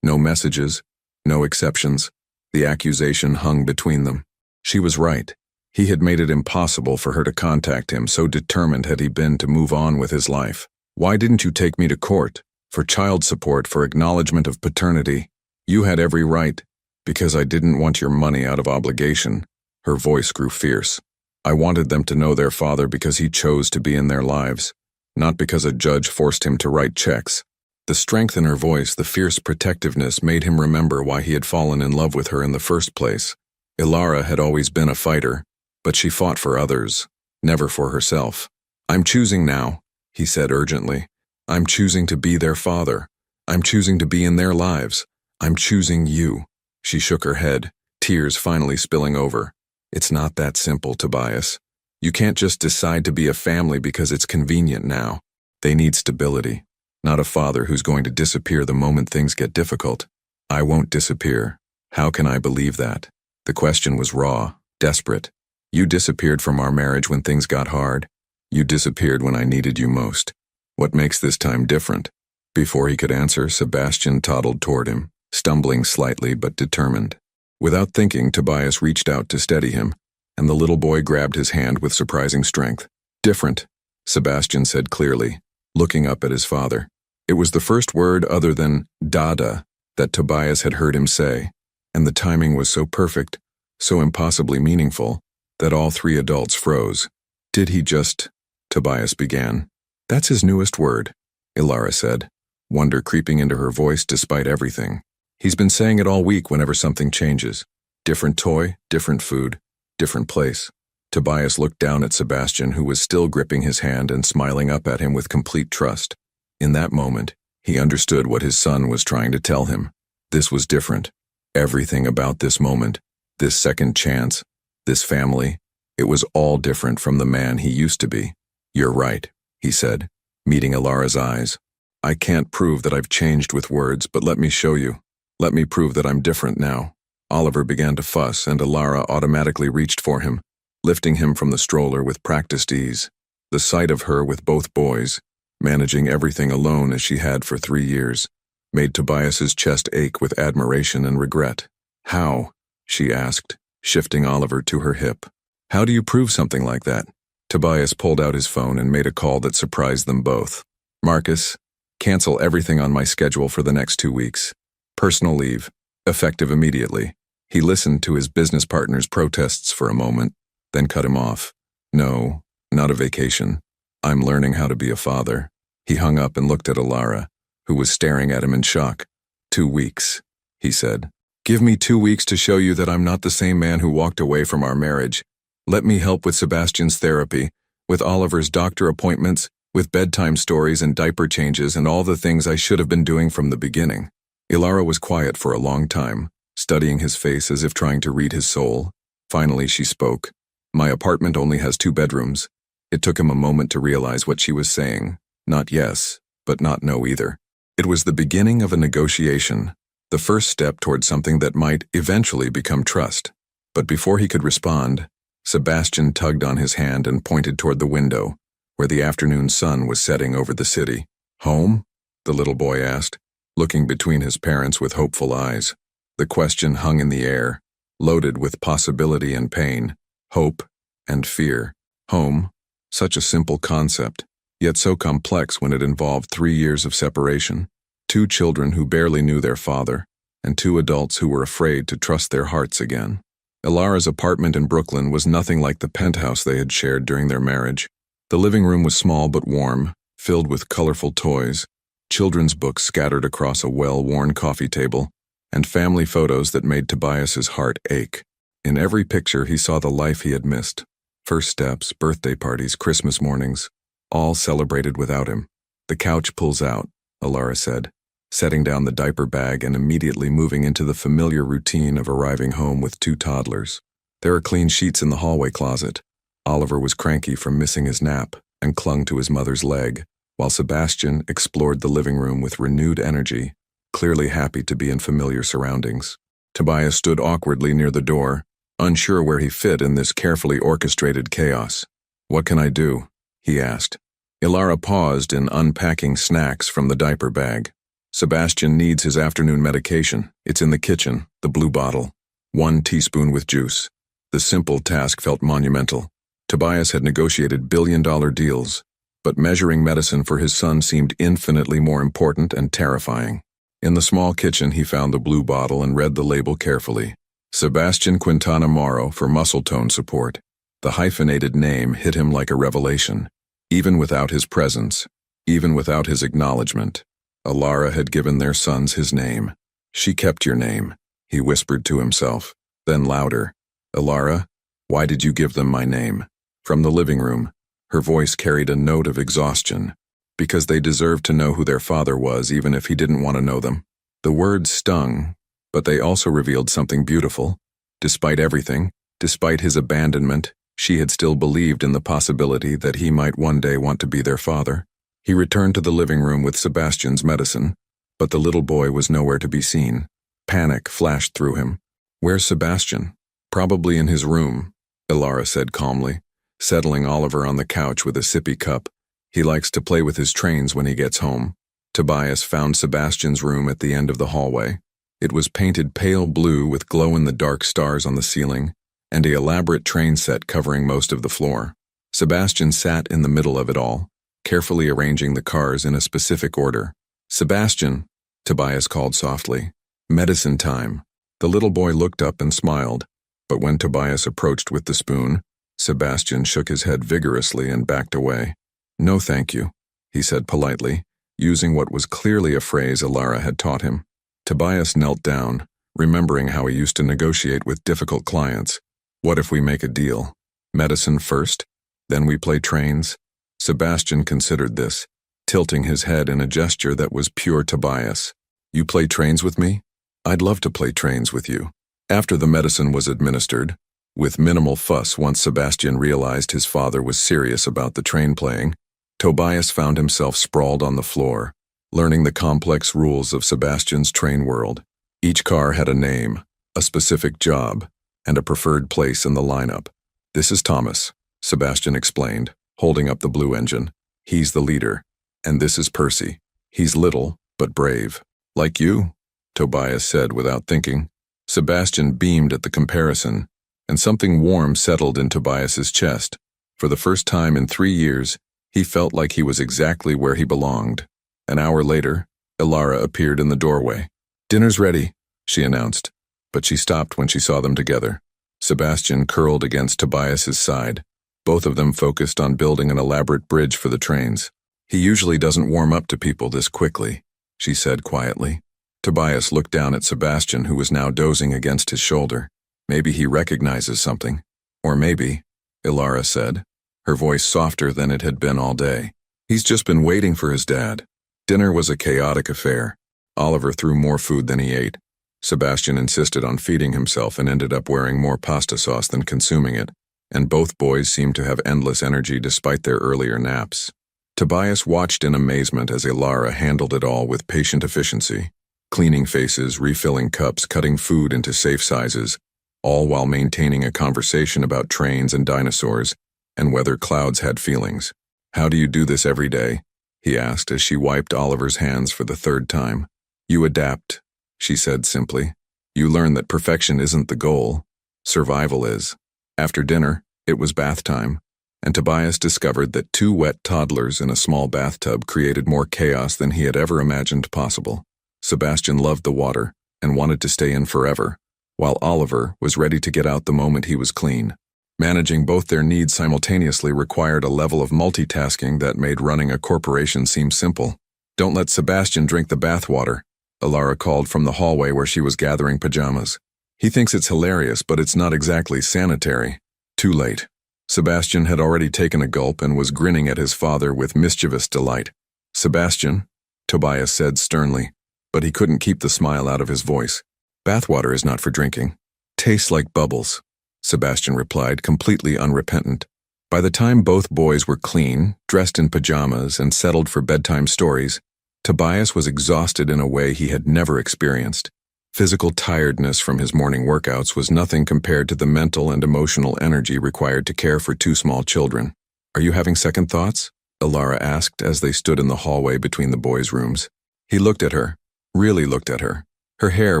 no messages, no exceptions. The accusation hung between them." She was right. He had made it impossible for her to contact him, so determined had he been to move on with his life. "Why didn't you take me to court? For child support, for acknowledgement of paternity? You had every right." "Because I didn't want your money out of obligation." Her voice grew fierce. "I wanted them to know their father because he chose to be in their lives, not because a judge forced him to write checks." The strength in her voice, the fierce protectiveness, made him remember why he had fallen in love with her in the first place. Ilara had always been a fighter, but she fought for others, never for herself. "I'm choosing now," he said urgently. "I'm choosing to be their father. I'm choosing to be in their lives. I'm choosing you." She shook her head, tears finally spilling over. "It's not that simple, Tobias. You can't just decide to be a family because it's convenient now. They need stability, not a father who's going to disappear the moment things get difficult." "I won't disappear. How can I believe that?" The question was raw, desperate. "You disappeared from our marriage when things got hard. You disappeared when I needed you most. What makes this time different?" Before he could answer, Sebastian toddled toward him, stumbling slightly but determined. Without thinking, Tobias reached out to steady him, and the little boy grabbed his hand with surprising strength. "Different," Sebastian said clearly, looking up at his father. It was the first word other than "Dada" that Tobias had heard him say, and the timing was so perfect, so impossibly meaningful, that all 3 adults froze. "Did he just—" Tobias began. "That's his newest word," Ilara said, wonder creeping into her voice despite everything. "He's been saying it all week whenever something changes. Different toy, different food, different place." Tobias looked down at Sebastian, who was still gripping his hand and smiling up at him with complete trust. In that moment, he understood what his son was trying to tell him. This was different. Everything about this moment, this second chance, this family, It was all different from the man he used to be. "You're right," he said, meeting Ilara's eyes. "I can't prove that I've changed with words, but let me show you. Let me prove that I'm different now." Oliver began to fuss, and Ilara automatically reached for him, lifting him from the stroller with practiced ease. The sight of her with both boys, managing everything alone as she had for 3 years, made Tobias's chest ache with admiration and regret. "How?" she asked, shifting Oliver to her hip. "How do you prove something like that?" Tobias pulled out his phone and made a call that surprised them both. "Marcus, cancel everything on my schedule for the next 2 weeks. Personal leave, effective immediately." He listened to his business partner's protests for a moment, then cut him off. "No, not a vacation. I'm learning how to be a father." He hung up and looked at Ilara, who was staring at him in shock. "2 weeks," he said. "Give me 2 weeks to show you that I'm not the same man who walked away from our marriage. Let me help with Sebastian's therapy, with Oliver's doctor appointments, with bedtime stories and diaper changes and all the things I should have been doing from the beginning." Ilara was quiet for a long time, studying his face as if trying to read his soul. Finally she spoke. "My apartment only has 2 bedrooms. It took him a moment to realize what she was saying. Not yes, but not no either. It was the beginning of a negotiation, the first step toward something that might eventually become trust. But before he could respond, Sebastian tugged on his hand and pointed toward the window, where the afternoon sun was setting over the city. "Home?" the little boy asked, looking between his parents with hopeful eyes. The question hung in the air, loaded with possibility and pain, hope and fear. Home, such a simple concept, yet so complex when it involved 3 years of separation, 2 children who barely knew their father, and 2 adults who were afraid to trust their hearts again. Ilara's apartment in Brooklyn was nothing like the penthouse they had shared during their marriage. The living room was small but warm, filled with colorful toys, children's books scattered across a well-worn coffee table, and family photos that made Tobias's heart ache. In every picture he saw the life he had missed. First steps, birthday parties, Christmas mornings, all celebrated without him. "The couch pulls out," Ilara said, setting down the diaper bag and immediately moving into the familiar routine of arriving home with 2 toddlers. "There are clean sheets in the hallway closet." Oliver was cranky from missing his nap and clung to his mother's leg, while Sebastian explored the living room with renewed energy, clearly happy to be in familiar surroundings. Tobias stood awkwardly near the door, unsure where he fit in this carefully orchestrated chaos. "What can I do?" he asked. Ilara paused in unpacking snacks from the diaper bag. "Sebastian needs his afternoon medication. It's in the kitchen, the blue bottle. 1 teaspoon with juice." The simple task felt monumental. Tobias had negotiated billion-dollar deals, but measuring medicine for his son seemed infinitely more important and terrifying. In the small kitchen he found the blue bottle and read the label carefully. Sebastian Quintana Morrow for muscle tone support. The hyphenated name hit him like a revelation. Even without his presence, even without his acknowledgement, Ilara had given their sons his name. "She kept your name," he whispered to himself, then louder. "Ilara, why did you give them my name?" From the living room, her voice carried a note of exhaustion. "Because they deserved to know who their father was even if he didn't want to know them." The words stung, but they also revealed something beautiful. Despite everything, despite his abandonment, she had still believed in the possibility that he might one day want to be their father. He returned to the living room with Sebastian's medicine, but the little boy was nowhere to be seen. Panic flashed through him. "Where's Sebastian?" "Probably in his room," Ilara said calmly, settling Oliver on the couch with a sippy cup. "He likes to play with his trains when he gets home." Tobias found Sebastian's room at the end of the hallway. It was painted pale blue with glow-in-the-dark stars on the ceiling, and an elaborate train set covering most of the floor. Sebastian sat in the middle of it all, carefully arranging the cars in a specific order. "Sebastian," Tobias called softly. "Medicine time." The little boy looked up and smiled, but when Tobias approached with the spoon, Sebastian shook his head vigorously and backed away. "No thank you," he said politely, using what was clearly a phrase Ilara had taught him. Tobias knelt down, remembering how he used to negotiate with difficult clients. "What if we make a deal? Medicine first, then we play trains?" Sebastian considered this, tilting his head in a gesture that was pure Tobias. "You play trains with me? I'd love to play trains with you." After the medicine was administered, With minimal fuss, once Sebastian realized his father was serious about the train playing, Tobias found himself sprawled on the floor, learning the complex rules of Sebastian's train world. Each car had a name, a specific job, and a preferred place in the lineup. "This is Thomas," Sebastian explained, holding up the blue engine. "He's the leader. And this is Percy. He's little, but brave." "Like you," Tobias said without thinking. Sebastian beamed at the comparison, and something warm settled in Tobias's chest. For the first time in 3 years, he felt like he was exactly where he belonged. An hour later, Ilara appeared in the doorway. "Dinner's ready," she announced, but she stopped when she saw them together. Sebastian curled against Tobias's side, both of them focused on building an elaborate bridge for the trains. "He usually doesn't warm up to people this quickly," she said quietly. Tobias looked down at Sebastian, who was now dozing against his shoulder. "Maybe he recognizes something. Or maybe," Ilara said, her voice softer than it had been all day. "He's just been waiting for his dad." Dinner was a chaotic affair. Oliver threw more food than he ate. Sebastian insisted on feeding himself and ended up wearing more pasta sauce than consuming it, and both boys seemed to have endless energy despite their earlier naps. Tobias watched in amazement as Ilara handled it all with patient efficiency, cleaning faces, refilling cups, cutting food into safe sizes, all while maintaining a conversation about trains and dinosaurs, and whether clouds had feelings. "How do you do this every day?" he asked as she wiped Oliver's hands for the 3rd time. "You adapt," she said simply. "You learn that perfection isn't the goal. Survival is." After dinner, it was bath time, and Tobias discovered that 2 wet toddlers in a small bathtub created more chaos than he had ever imagined possible. Sebastian loved the water and wanted to stay in forever, while Oliver was ready to get out the moment he was clean. Managing both their needs simultaneously required a level of multitasking that made running a corporation seem simple. "Don't let Sebastian drink the bathwater," Ilara called from the hallway where she was gathering pajamas. "He thinks it's hilarious, but it's not exactly sanitary." Too late. Sebastian had already taken a gulp and was grinning at his father with mischievous delight. "Sebastian," Tobias said sternly, but he couldn't keep the smile out of his voice. "Bathwater is not for drinking. Tastes like bubbles," Sebastian replied, completely unrepentant. By the time both boys were clean, dressed in pajamas, and settled for bedtime stories, Tobias was exhausted in a way he had never experienced. Physical tiredness from his morning workouts was nothing compared to the mental and emotional energy required to care for 2 small children. "Are you having second thoughts?" Ilara asked as they stood in the hallway between the boys' rooms. He looked at her, really looked at her. Her hair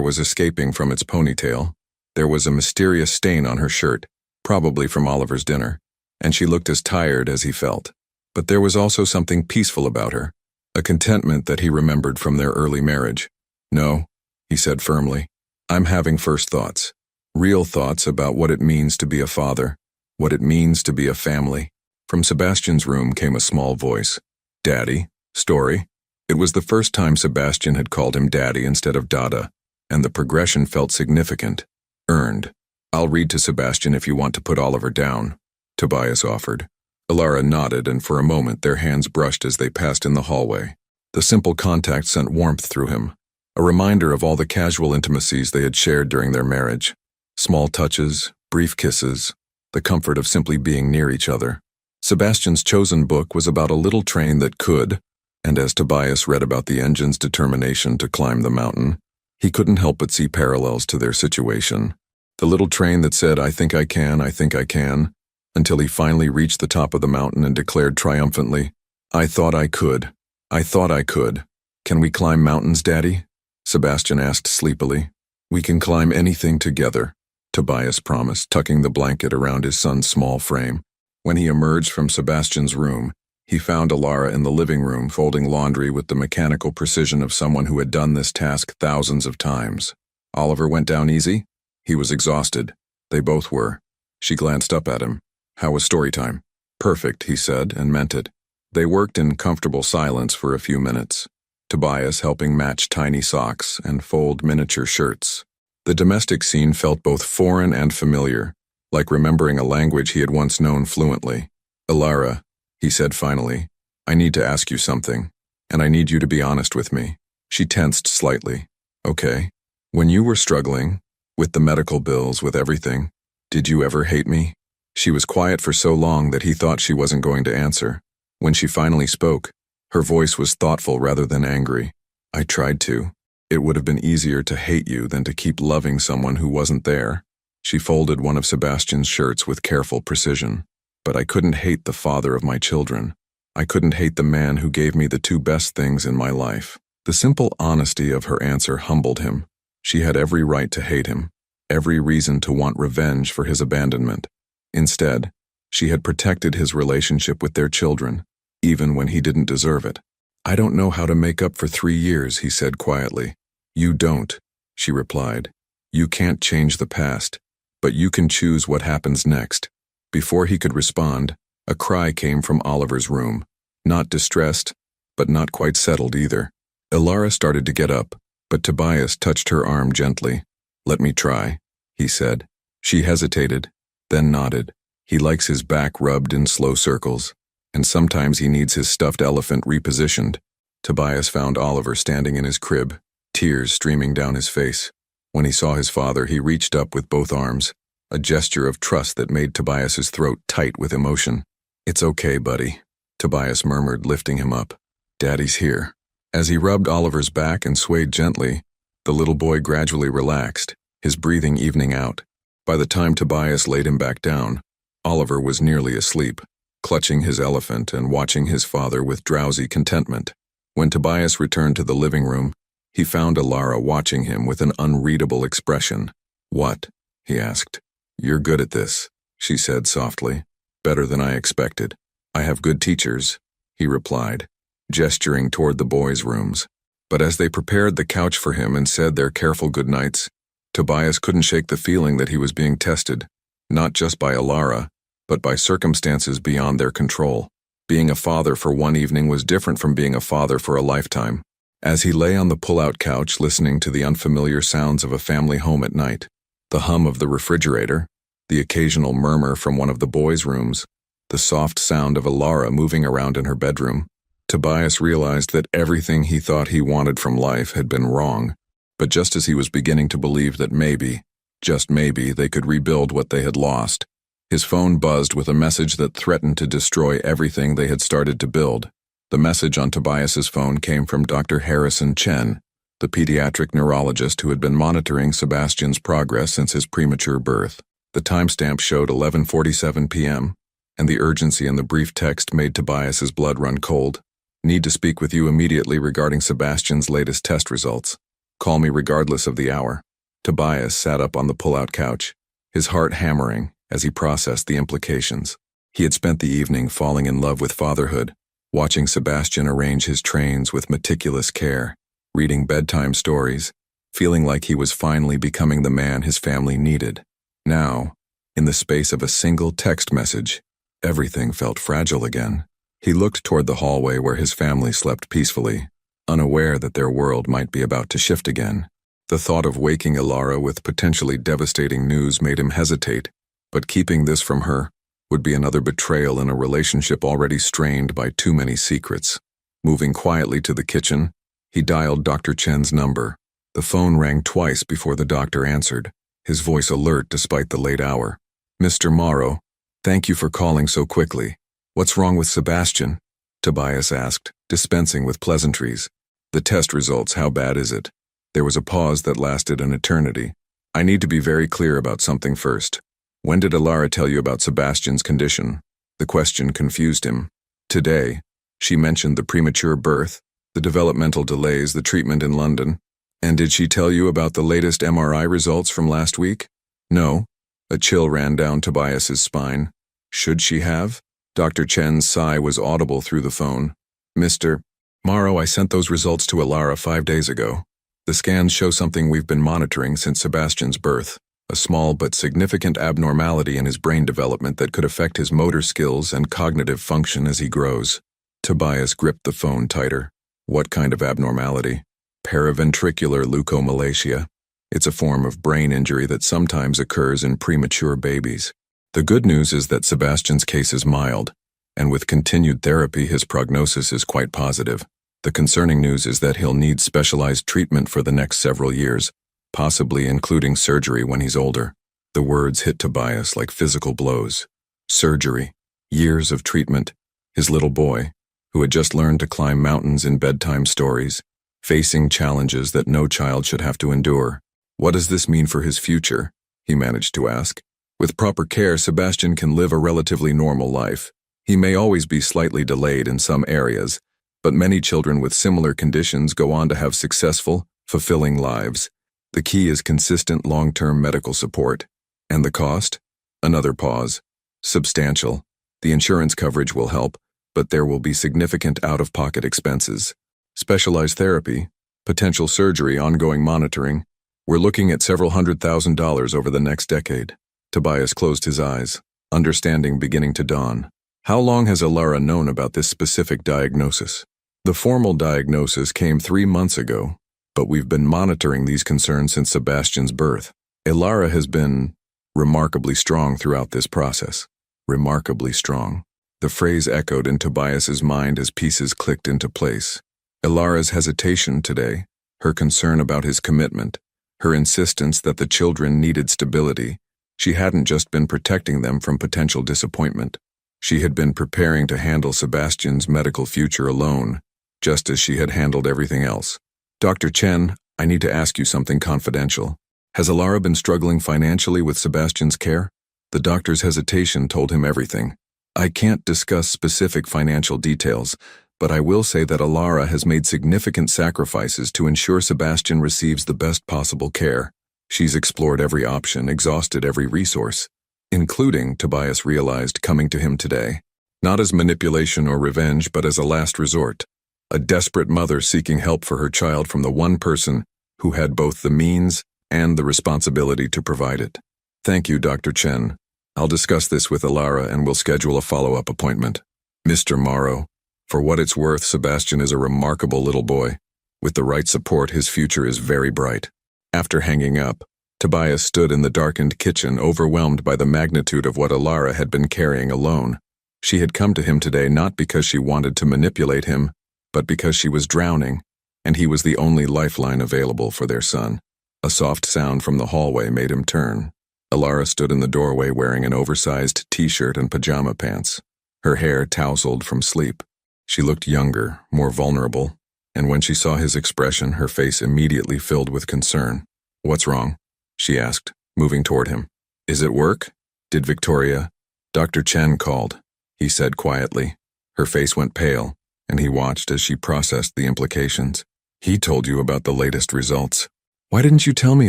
was escaping from its ponytail. There was a mysterious stain on her shirt, probably from Oliver's dinner, and she looked as tired as he felt. But there was also something peaceful about her, a contentment that he remembered from their early marriage. "No," he said firmly. "I'm having first thoughts. Real thoughts about what it means to be a father, what it means to be a family." From Sebastian's room came a small voice. "Daddy, story?" It was the first time Sebastian had called him Daddy instead of Dada, and the progression felt significant. Earned. "I'll read to Sebastian if you want to put Oliver down," Tobias offered. Ilara nodded, and for a moment their hands brushed as they passed in the hallway. The simple contact sent warmth through him, a reminder of all the casual intimacies they had shared during their marriage. Small touches, brief kisses, the comfort of simply being near each other. Sebastian's chosen book was about a little train that could, and as Tobias read about the engine's determination to climb the mountain, he couldn't help but see parallels to their situation. The little train that said, I think I can, until he finally reached the top of the mountain and declared triumphantly, I thought I could. Can we climb mountains, Daddy?" Sebastian asked sleepily. "We can climb anything together," Tobias promised, tucking the blanket around his son's small frame. When he emerged from Sebastian's room, he found Ilara in the living room folding laundry with the mechanical precision of someone who had done this task thousands of times. "Oliver went down easy?" He was exhausted. They both were. She glanced up at him. "How was story time?" "Perfect," he said, and meant it. They worked in comfortable silence for a few minutes, Tobias helping match tiny socks and fold miniature shirts. The domestic scene felt both foreign and familiar, like remembering a language he had once known fluently. "Ilara," he said finally, "I need to ask you something, and I need you to be honest with me." She tensed slightly. "Okay. When you were struggling, with the medical bills, with everything, Did you ever hate me? She was quiet for so long that he thought she wasn't going to answer. When she finally spoke, her voice was thoughtful rather than angry. I tried to. It would have been easier to hate you than to keep loving someone who wasn't there. She folded one of Sebastian's shirts with careful precision. But I couldn't hate the father of my children. I couldn't hate the man who gave me the two best things in my life. The simple honesty of her answer humbled him. She had every right to hate him, every reason to want revenge for his abandonment. Instead, she had protected his relationship with their children, even when he didn't deserve it. I don't know how to make up for 3 years, he said quietly. You don't, she replied. You can't change the past, but you can choose what happens next. Before he could respond, a cry came from Oliver's room. Not distressed, but not quite settled either. Ilara started to get up, but Tobias touched her arm gently. Let me try, he said. She hesitated, then nodded. He likes his back rubbed in slow circles, and sometimes he needs his stuffed elephant repositioned. Tobias found Oliver standing in his crib, tears streaming down his face. When he saw his father, he reached up with both arms, a gesture of trust that made Tobias's throat tight with emotion. It's okay, buddy, Tobias murmured, lifting him up. Daddy's here. As he rubbed Oliver's back and swayed gently, the little boy gradually relaxed, his breathing evening out. By the time Tobias laid him back down, Oliver was nearly asleep, clutching his elephant and watching his father with drowsy contentment. When Tobias returned to the living room, he found Ilara watching him with an unreadable expression. What? He asked. You're good at this, she said softly. Better than I expected. I have good teachers, he replied, gesturing toward the boys' rooms. But as they prepared the couch for him and said their careful goodnights, Tobias couldn't shake the feeling that he was being tested, not just by Ilara, but by circumstances beyond their control. Being a father for one evening was different from being a father for a lifetime. As he lay on the pull-out couch listening to the unfamiliar sounds of a family home at night, the hum of the refrigerator, the occasional murmur from one of the boys' rooms, the soft sound of Ilara moving around in her bedroom, Tobias realized that everything he thought he wanted from life had been wrong. But just as he was beginning to believe that maybe, just maybe, they could rebuild what they had lost, his phone buzzed with a message that threatened to destroy everything they had started to build. The message on Tobias's phone came from Dr. Harrison Chen, the pediatric neurologist who had been monitoring Sebastian's progress since his premature birth. The timestamp showed 11:47 p.m., and the urgency in the brief text made Tobias's blood run cold. Need to speak with you immediately regarding Sebastian's latest test results. Call me regardless of the hour. Tobias sat up on the pull-out couch, his heart hammering as he processed the implications. He had spent the evening falling in love with fatherhood, watching Sebastian arrange his trains with meticulous care, reading bedtime stories, feeling like he was finally becoming the man his family needed. Now, in the space of a single text message, everything felt fragile again. He looked toward the hallway where his family slept peacefully, unaware that their world might be about to shift again. The thought of waking Ilara with potentially devastating news made him hesitate, but keeping this from her would be another betrayal in a relationship already strained by too many secrets. Moving quietly to the kitchen, he dialed Dr. Chen's number. The phone rang twice before the doctor answered, his voice alert despite the late hour. Mr. Morrow, thank you for calling so quickly. What's wrong with Sebastian? Tobias asked, dispensing with pleasantries. The test results, how bad is it? There was a pause that lasted an eternity. I need to be very clear about something first. When did Ilara tell you about Sebastian's condition? The question confused him. Today. She mentioned the premature birth, the developmental delays, the treatment in London. And did she tell you about the latest MRI results from last week? No. A chill ran down Tobias's spine. Should she have? Dr. Chen's sigh was audible through the phone. Mr. Morrow, I sent those results to Ilara 5 days ago. The scans show something we've been monitoring since Sebastian's birth, a small but significant abnormality in his brain development that could affect his motor skills and cognitive function as he grows. Tobias gripped the phone tighter. What kind of abnormality? Paraventricular leukomalacia. It's a form of brain injury that sometimes occurs in premature babies. The good news is that Sebastian's case is mild, and with continued therapy his prognosis is quite positive. The concerning news is that he'll need specialized treatment for the next several years, possibly including surgery when he's older. The words hit Tobias like physical blows. Surgery, years of treatment, his little boy, who had just learned to climb mountains in bedtime stories, facing challenges that no child should have to endure. What does this mean for his future? He managed to ask. With proper care, Sebastian can live a relatively normal life. He may always be slightly delayed in some areas, but many children with similar conditions go on to have successful, fulfilling lives. The key is consistent long-term medical support. And the cost? Another pause. Substantial. The insurance coverage will help, but there will be significant out-of-pocket expenses. Specialized therapy, potential surgery, ongoing monitoring. We're looking at several $100,000 over the next decade. Tobias closed his eyes, understanding beginning to dawn. How long has Alara known about this specific diagnosis? The formal diagnosis came 3 months ago, but we've been monitoring these concerns since Sebastian's birth. Alara has been remarkably strong throughout this process. Remarkably strong. The phrase echoed in Tobias's mind as pieces clicked into place. Alara's hesitation today, her concern about his commitment, her insistence that the children needed stability. She hadn't just been protecting them from potential disappointment. She had been preparing to handle Sebastian's medical future alone, just as she had handled everything else. Dr. Chen, I need to ask you something confidential. Has Alara been struggling financially with Sebastian's care? The doctor's hesitation told him everything. I can't discuss specific financial details, but I will say that Alara has made significant sacrifices to ensure Sebastian receives the best possible care. She's explored every option, exhausted every resource, including, Tobias realized, coming to him today. Not as manipulation or revenge, but as a last resort. A desperate mother seeking help for her child from the one person who had both the means and the responsibility to provide it. Thank you, Dr. Chen. I'll discuss this with Alara and we'll schedule a follow-up appointment. Mr. Morrow, for what it's worth, Sebastian is a remarkable little boy. With the right support, his future is very bright. After hanging up, Tobias stood in the darkened kitchen, overwhelmed by the magnitude of what Alara had been carrying alone. She had come to him today not because she wanted to manipulate him, but because she was drowning, and he was the only lifeline available for their son. A soft sound from the hallway made him turn. Alara stood in the doorway wearing an oversized t-shirt and pajama pants, her hair tousled from sleep. She looked younger, more vulnerable, and when she saw his expression, her face immediately filled with concern. What's wrong? She asked, moving toward him. Is it work? Did Victoria? Dr. Chen called, he said quietly. Her face went pale, and he watched as she processed the implications. He told you about the latest results. Why didn't you tell me,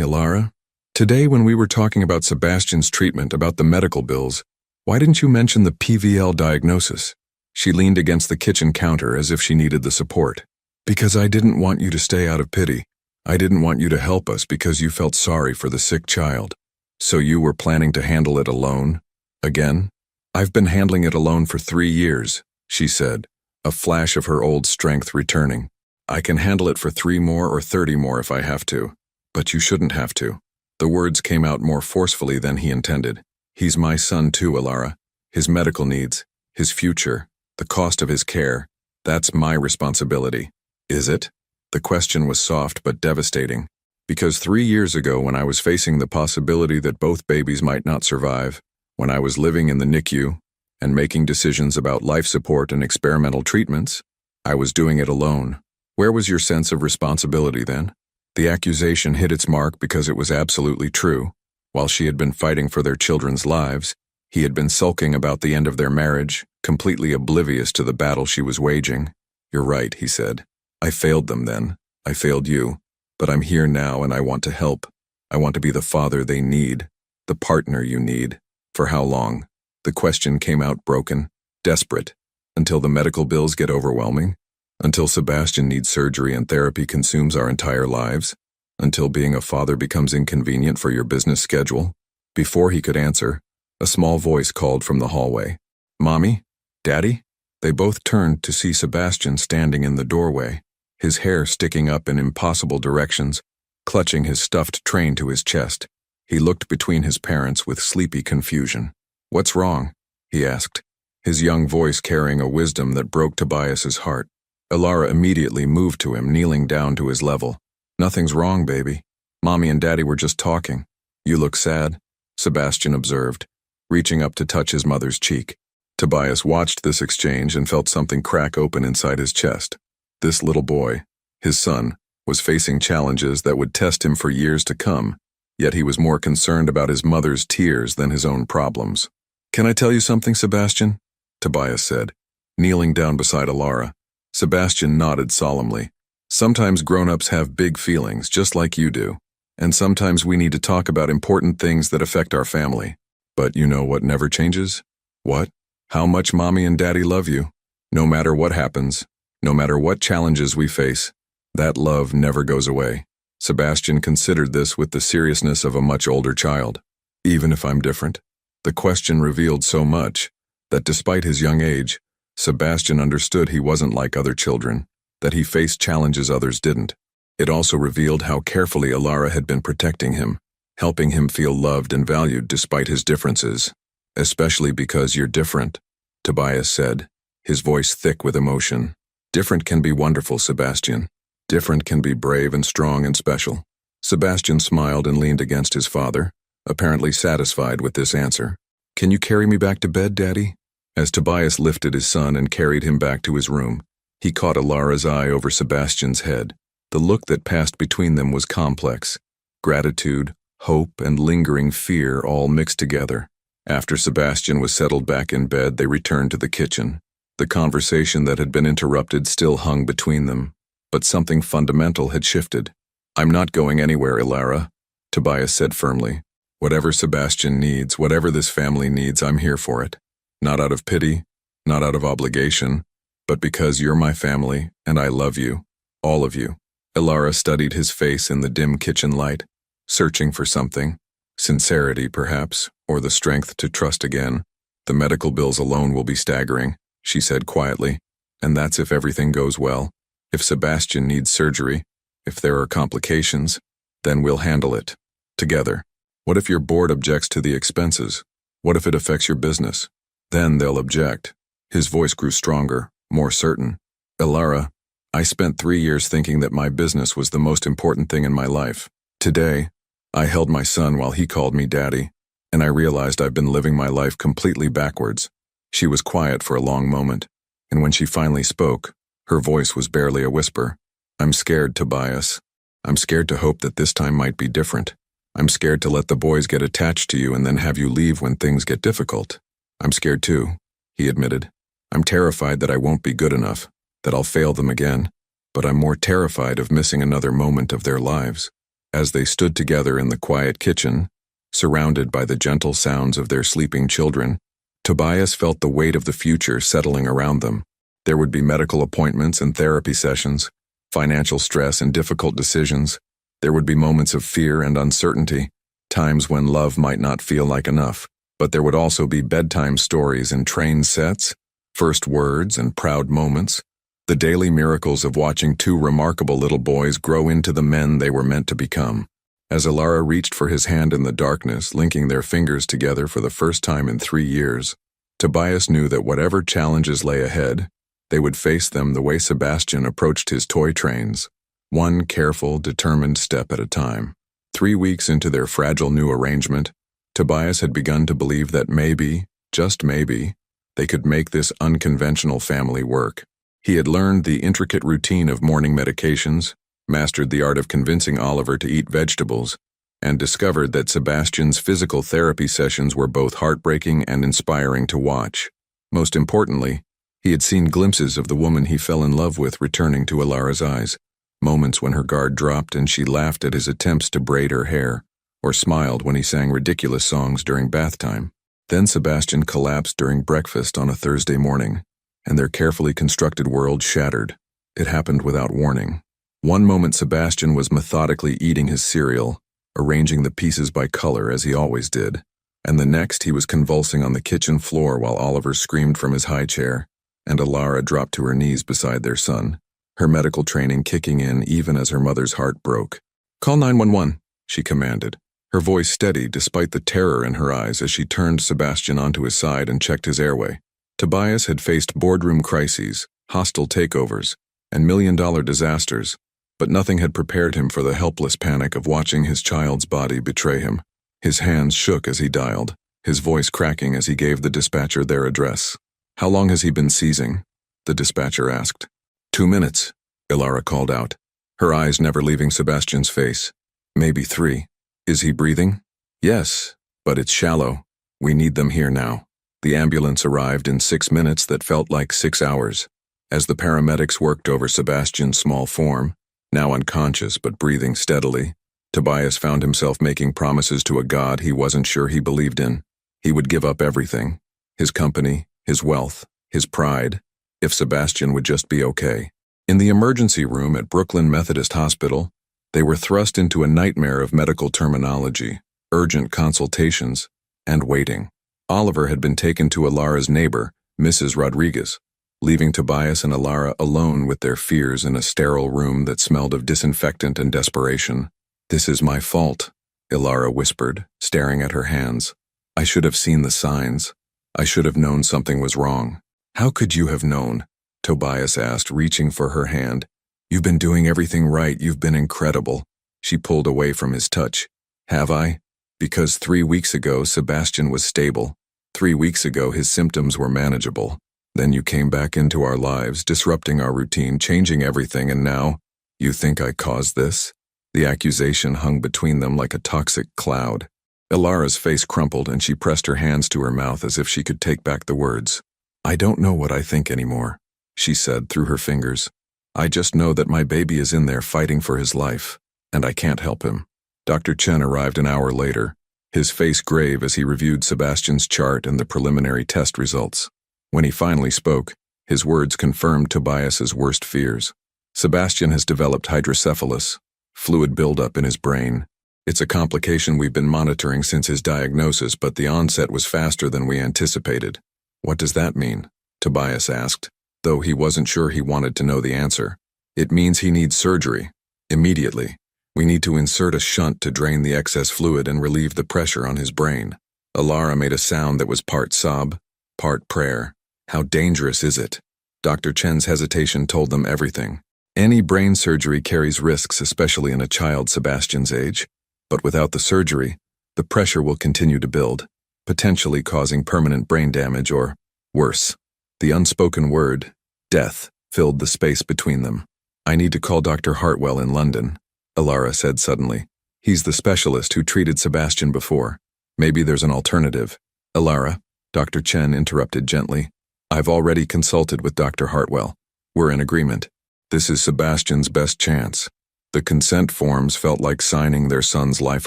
Alara? Today when we were talking about Sebastian's treatment, about the medical bills, why didn't you mention the PVL diagnosis? She leaned against the kitchen counter as if she needed the support. Because I didn't want you to stay out of pity. I didn't want you to help us because you felt sorry for the sick child. So you were planning to handle it alone? Again? I've been handling it alone for 3 years, she said, a flash of her old strength returning. I can handle it for 3 more or 30 more if I have to. But you shouldn't have to. The words came out more forcefully than he intended. He's my son too, Alara. His medical needs, his future, the cost of his care, that's my responsibility. Is it? The question was soft but devastating. Because 3 years ago, when I was facing the possibility that both babies might not survive, when I was living in the NICU and making decisions about life support and experimental treatments, I was doing it alone. Where was your sense of responsibility then? The accusation hit its mark because it was absolutely true. While she had been fighting for their children's lives, he had been sulking about the end of their marriage, completely oblivious to the battle she was waging. You're right, he said. I failed them then. I failed you. But I'm here now and I want to help. I want to be the father they need, the partner you need. For how long? The question came out broken, desperate. Until the medical bills get overwhelming? Until Sebastian needs surgery and therapy consumes our entire lives? Until being a father becomes inconvenient for your business schedule? Before he could answer, a small voice called from the hallway. Mommy? Daddy? They both turned to see Sebastian standing in the doorway, his hair sticking up in impossible directions, clutching his stuffed train to his chest. He looked between his parents with sleepy confusion. What's wrong? He asked, his young voice carrying a wisdom that broke Tobias's heart. Alara immediately moved to him, kneeling down to his level. Nothing's wrong, baby. Mommy and Daddy were just talking. You look sad. Sebastian observed, reaching up to touch his mother's cheek. Tobias watched this exchange and felt something crack open inside his chest. This little boy, his son, was facing challenges that would test him for years to come, yet he was more concerned about his mother's tears than his own problems. "Can I tell you something, Sebastian?" Tobias said, kneeling down beside Alara. Sebastian nodded solemnly. "Sometimes grown-ups have big feelings, just like you do, and sometimes we need to talk about important things that affect our family. But you know what never changes? What? How much Mommy and Daddy love you. No matter what happens, no matter what challenges we face, that love never goes away." Sebastian considered this with the seriousness of a much older child. Even if I'm different? The question revealed so much that despite his young age, Sebastian understood he wasn't like other children, that he faced challenges others didn't. It also revealed how carefully Alara had been protecting him, helping him feel loved and valued despite his differences. "Especially because you're different," Tobias said, his voice thick with emotion. "Different can be wonderful, Sebastian. Different can be brave and strong and special." Sebastian smiled and leaned against his father, apparently satisfied with this answer. "Can you carry me back to bed, Daddy?" As Tobias lifted his son and carried him back to his room, he caught Alara's eye over Sebastian's head. The look that passed between them was complex. Gratitude, hope, and lingering fear all mixed together. After Sebastian was settled back in bed, they returned to the kitchen. The conversation that had been interrupted still hung between them, but something fundamental had shifted. "I'm not going anywhere, Alara," Tobias said firmly. "Whatever Sebastian needs, whatever this family needs, I'm here for it. Not out of pity, not out of obligation, but because you're my family and I love you, all of you." Alara studied his face in the dim kitchen light, searching for something. Sincerity, perhaps, or the strength to trust again. "The medical bills alone will be staggering," she said quietly, "and that's if everything goes well. If Sebastian needs surgery, if there are complications, then we'll handle it. Together. What if your board objects to the expenses? What if it affects your business? Then they'll object." His voice grew stronger, more certain. "Alara, I spent 3 years thinking that my business was the most important thing in my life. Today, I held my son while he called me Daddy, and I realized I've been living my life completely backwards." She was quiet for a long moment, and when she finally spoke, her voice was barely a whisper. "I'm scared, Tobias. I'm scared to hope that this time might be different. I'm scared to let the boys get attached to you and then have you leave when things get difficult. I'm scared too," he admitted. "I'm terrified that I won't be good enough, that I'll fail them again, but I'm more terrified of missing another moment of their lives." As they stood together in the quiet kitchen, surrounded by the gentle sounds of their sleeping children, Tobias felt the weight of the future settling around them. There would be medical appointments and therapy sessions, financial stress and difficult decisions. There would be moments of fear and uncertainty, times when love might not feel like enough. But there would also be bedtime stories and train sets, first words and proud moments, the daily miracles of watching two remarkable little boys grow into the men they were meant to become. As Alara reached for his hand in the darkness, linking their fingers together for the first time in 3 years, Tobias knew that whatever challenges lay ahead, they would face them the way Sebastian approached his toy trains, one careful, determined step at a time. 3 weeks into their fragile new arrangement, Tobias had begun to believe that maybe, just maybe, they could make this unconventional family work. He had learned the intricate routine of morning medications, mastered the art of convincing Oliver to eat vegetables, and discovered that Sebastian's physical therapy sessions were both heartbreaking and inspiring to watch. Most importantly, he had seen glimpses of the woman he fell in love with returning to Alara's eyes, moments when her guard dropped and she laughed at his attempts to braid her hair, or smiled when he sang ridiculous songs during bath time. Then Sebastian collapsed during breakfast on a Thursday morning, and their carefully constructed world shattered. It happened without warning. One moment Sebastian was methodically eating his cereal, arranging the pieces by color as he always did, and the next he was convulsing on the kitchen floor while Oliver screamed from his high chair, and Alara dropped to her knees beside their son, her medical training kicking in even as her mother's heart broke. "Call 911, she commanded, her voice steady despite the terror in her eyes as she turned Sebastian onto his side and checked his airway. Tobias had faced boardroom crises, hostile takeovers, and million-dollar disasters, but nothing had prepared him for the helpless panic of watching his child's body betray him. His hands shook as he dialed, his voice cracking as he gave the dispatcher their address. "How long has he been seizing?" the dispatcher asked. 2 minutes, Ilara called out, her eyes never leaving Sebastian's face. "Maybe 3. Is he breathing?" "Yes, but it's shallow. We need them here now." The ambulance arrived in 6 minutes that felt like 6 hours. As the paramedics worked over Sebastian's small form, now unconscious but breathing steadily, Tobias found himself making promises to a god he wasn't sure he believed in. He would give up everything, his company, his wealth, his pride, if Sebastian would just be okay. In the emergency room at Brooklyn Methodist Hospital, they were thrust into a nightmare of medical terminology, urgent consultations, and waiting. Oliver had been taken to Ilara's neighbor, Mrs. Rodriguez, leaving Tobias and Ilara alone with their fears in a sterile room that smelled of disinfectant and desperation. "This is my fault," Ilara whispered, staring at her hands. "I should have seen the signs. I should have known something was wrong." "How could you have known?" Tobias asked, reaching for her hand. "You've been doing everything right. You've been incredible." She pulled away from his touch. "Have I? Because 3 weeks ago, Sebastian was stable. 3 weeks ago, his symptoms were manageable. Then you came back into our lives, disrupting our routine, changing everything, and now, you think I caused this?" The accusation hung between them like a toxic cloud. Ilara's face crumpled and she pressed her hands to her mouth as if she could take back the words. "I don't know what I think anymore," she said through her fingers. "I just know that my baby is in there fighting for his life, and I can't help him." Dr. Chen arrived an hour later, his face grave as he reviewed Sebastian's chart and the preliminary test results. When he finally spoke, his words confirmed Tobias's worst fears. "Sebastian has developed hydrocephalus, fluid buildup in his brain. It's a complication we've been monitoring since his diagnosis, but the onset was faster than we anticipated." "What does that mean?" Tobias asked, though he wasn't sure he wanted to know the answer. "It means he needs surgery. Immediately. We need to insert a shunt to drain the excess fluid and relieve the pressure on his brain." Ilara made a sound that was part sob, part prayer. "How dangerous is it?" Dr. Chen's hesitation told them everything. Any brain surgery carries risks, especially in a child Sebastian's age. But without the surgery, the pressure will continue to build, potentially causing permanent brain damage or, worse. The unspoken word, death, filled the space between them. "I need to call Dr. Hartwell in London," Ilara said suddenly. "He's the specialist who treated Sebastian before. Maybe there's an alternative." "Ilara," Dr. Chen interrupted gently. "I've already consulted with Dr. Hartwell. We're in agreement. This is Sebastian's best chance." The consent forms felt like signing their son's life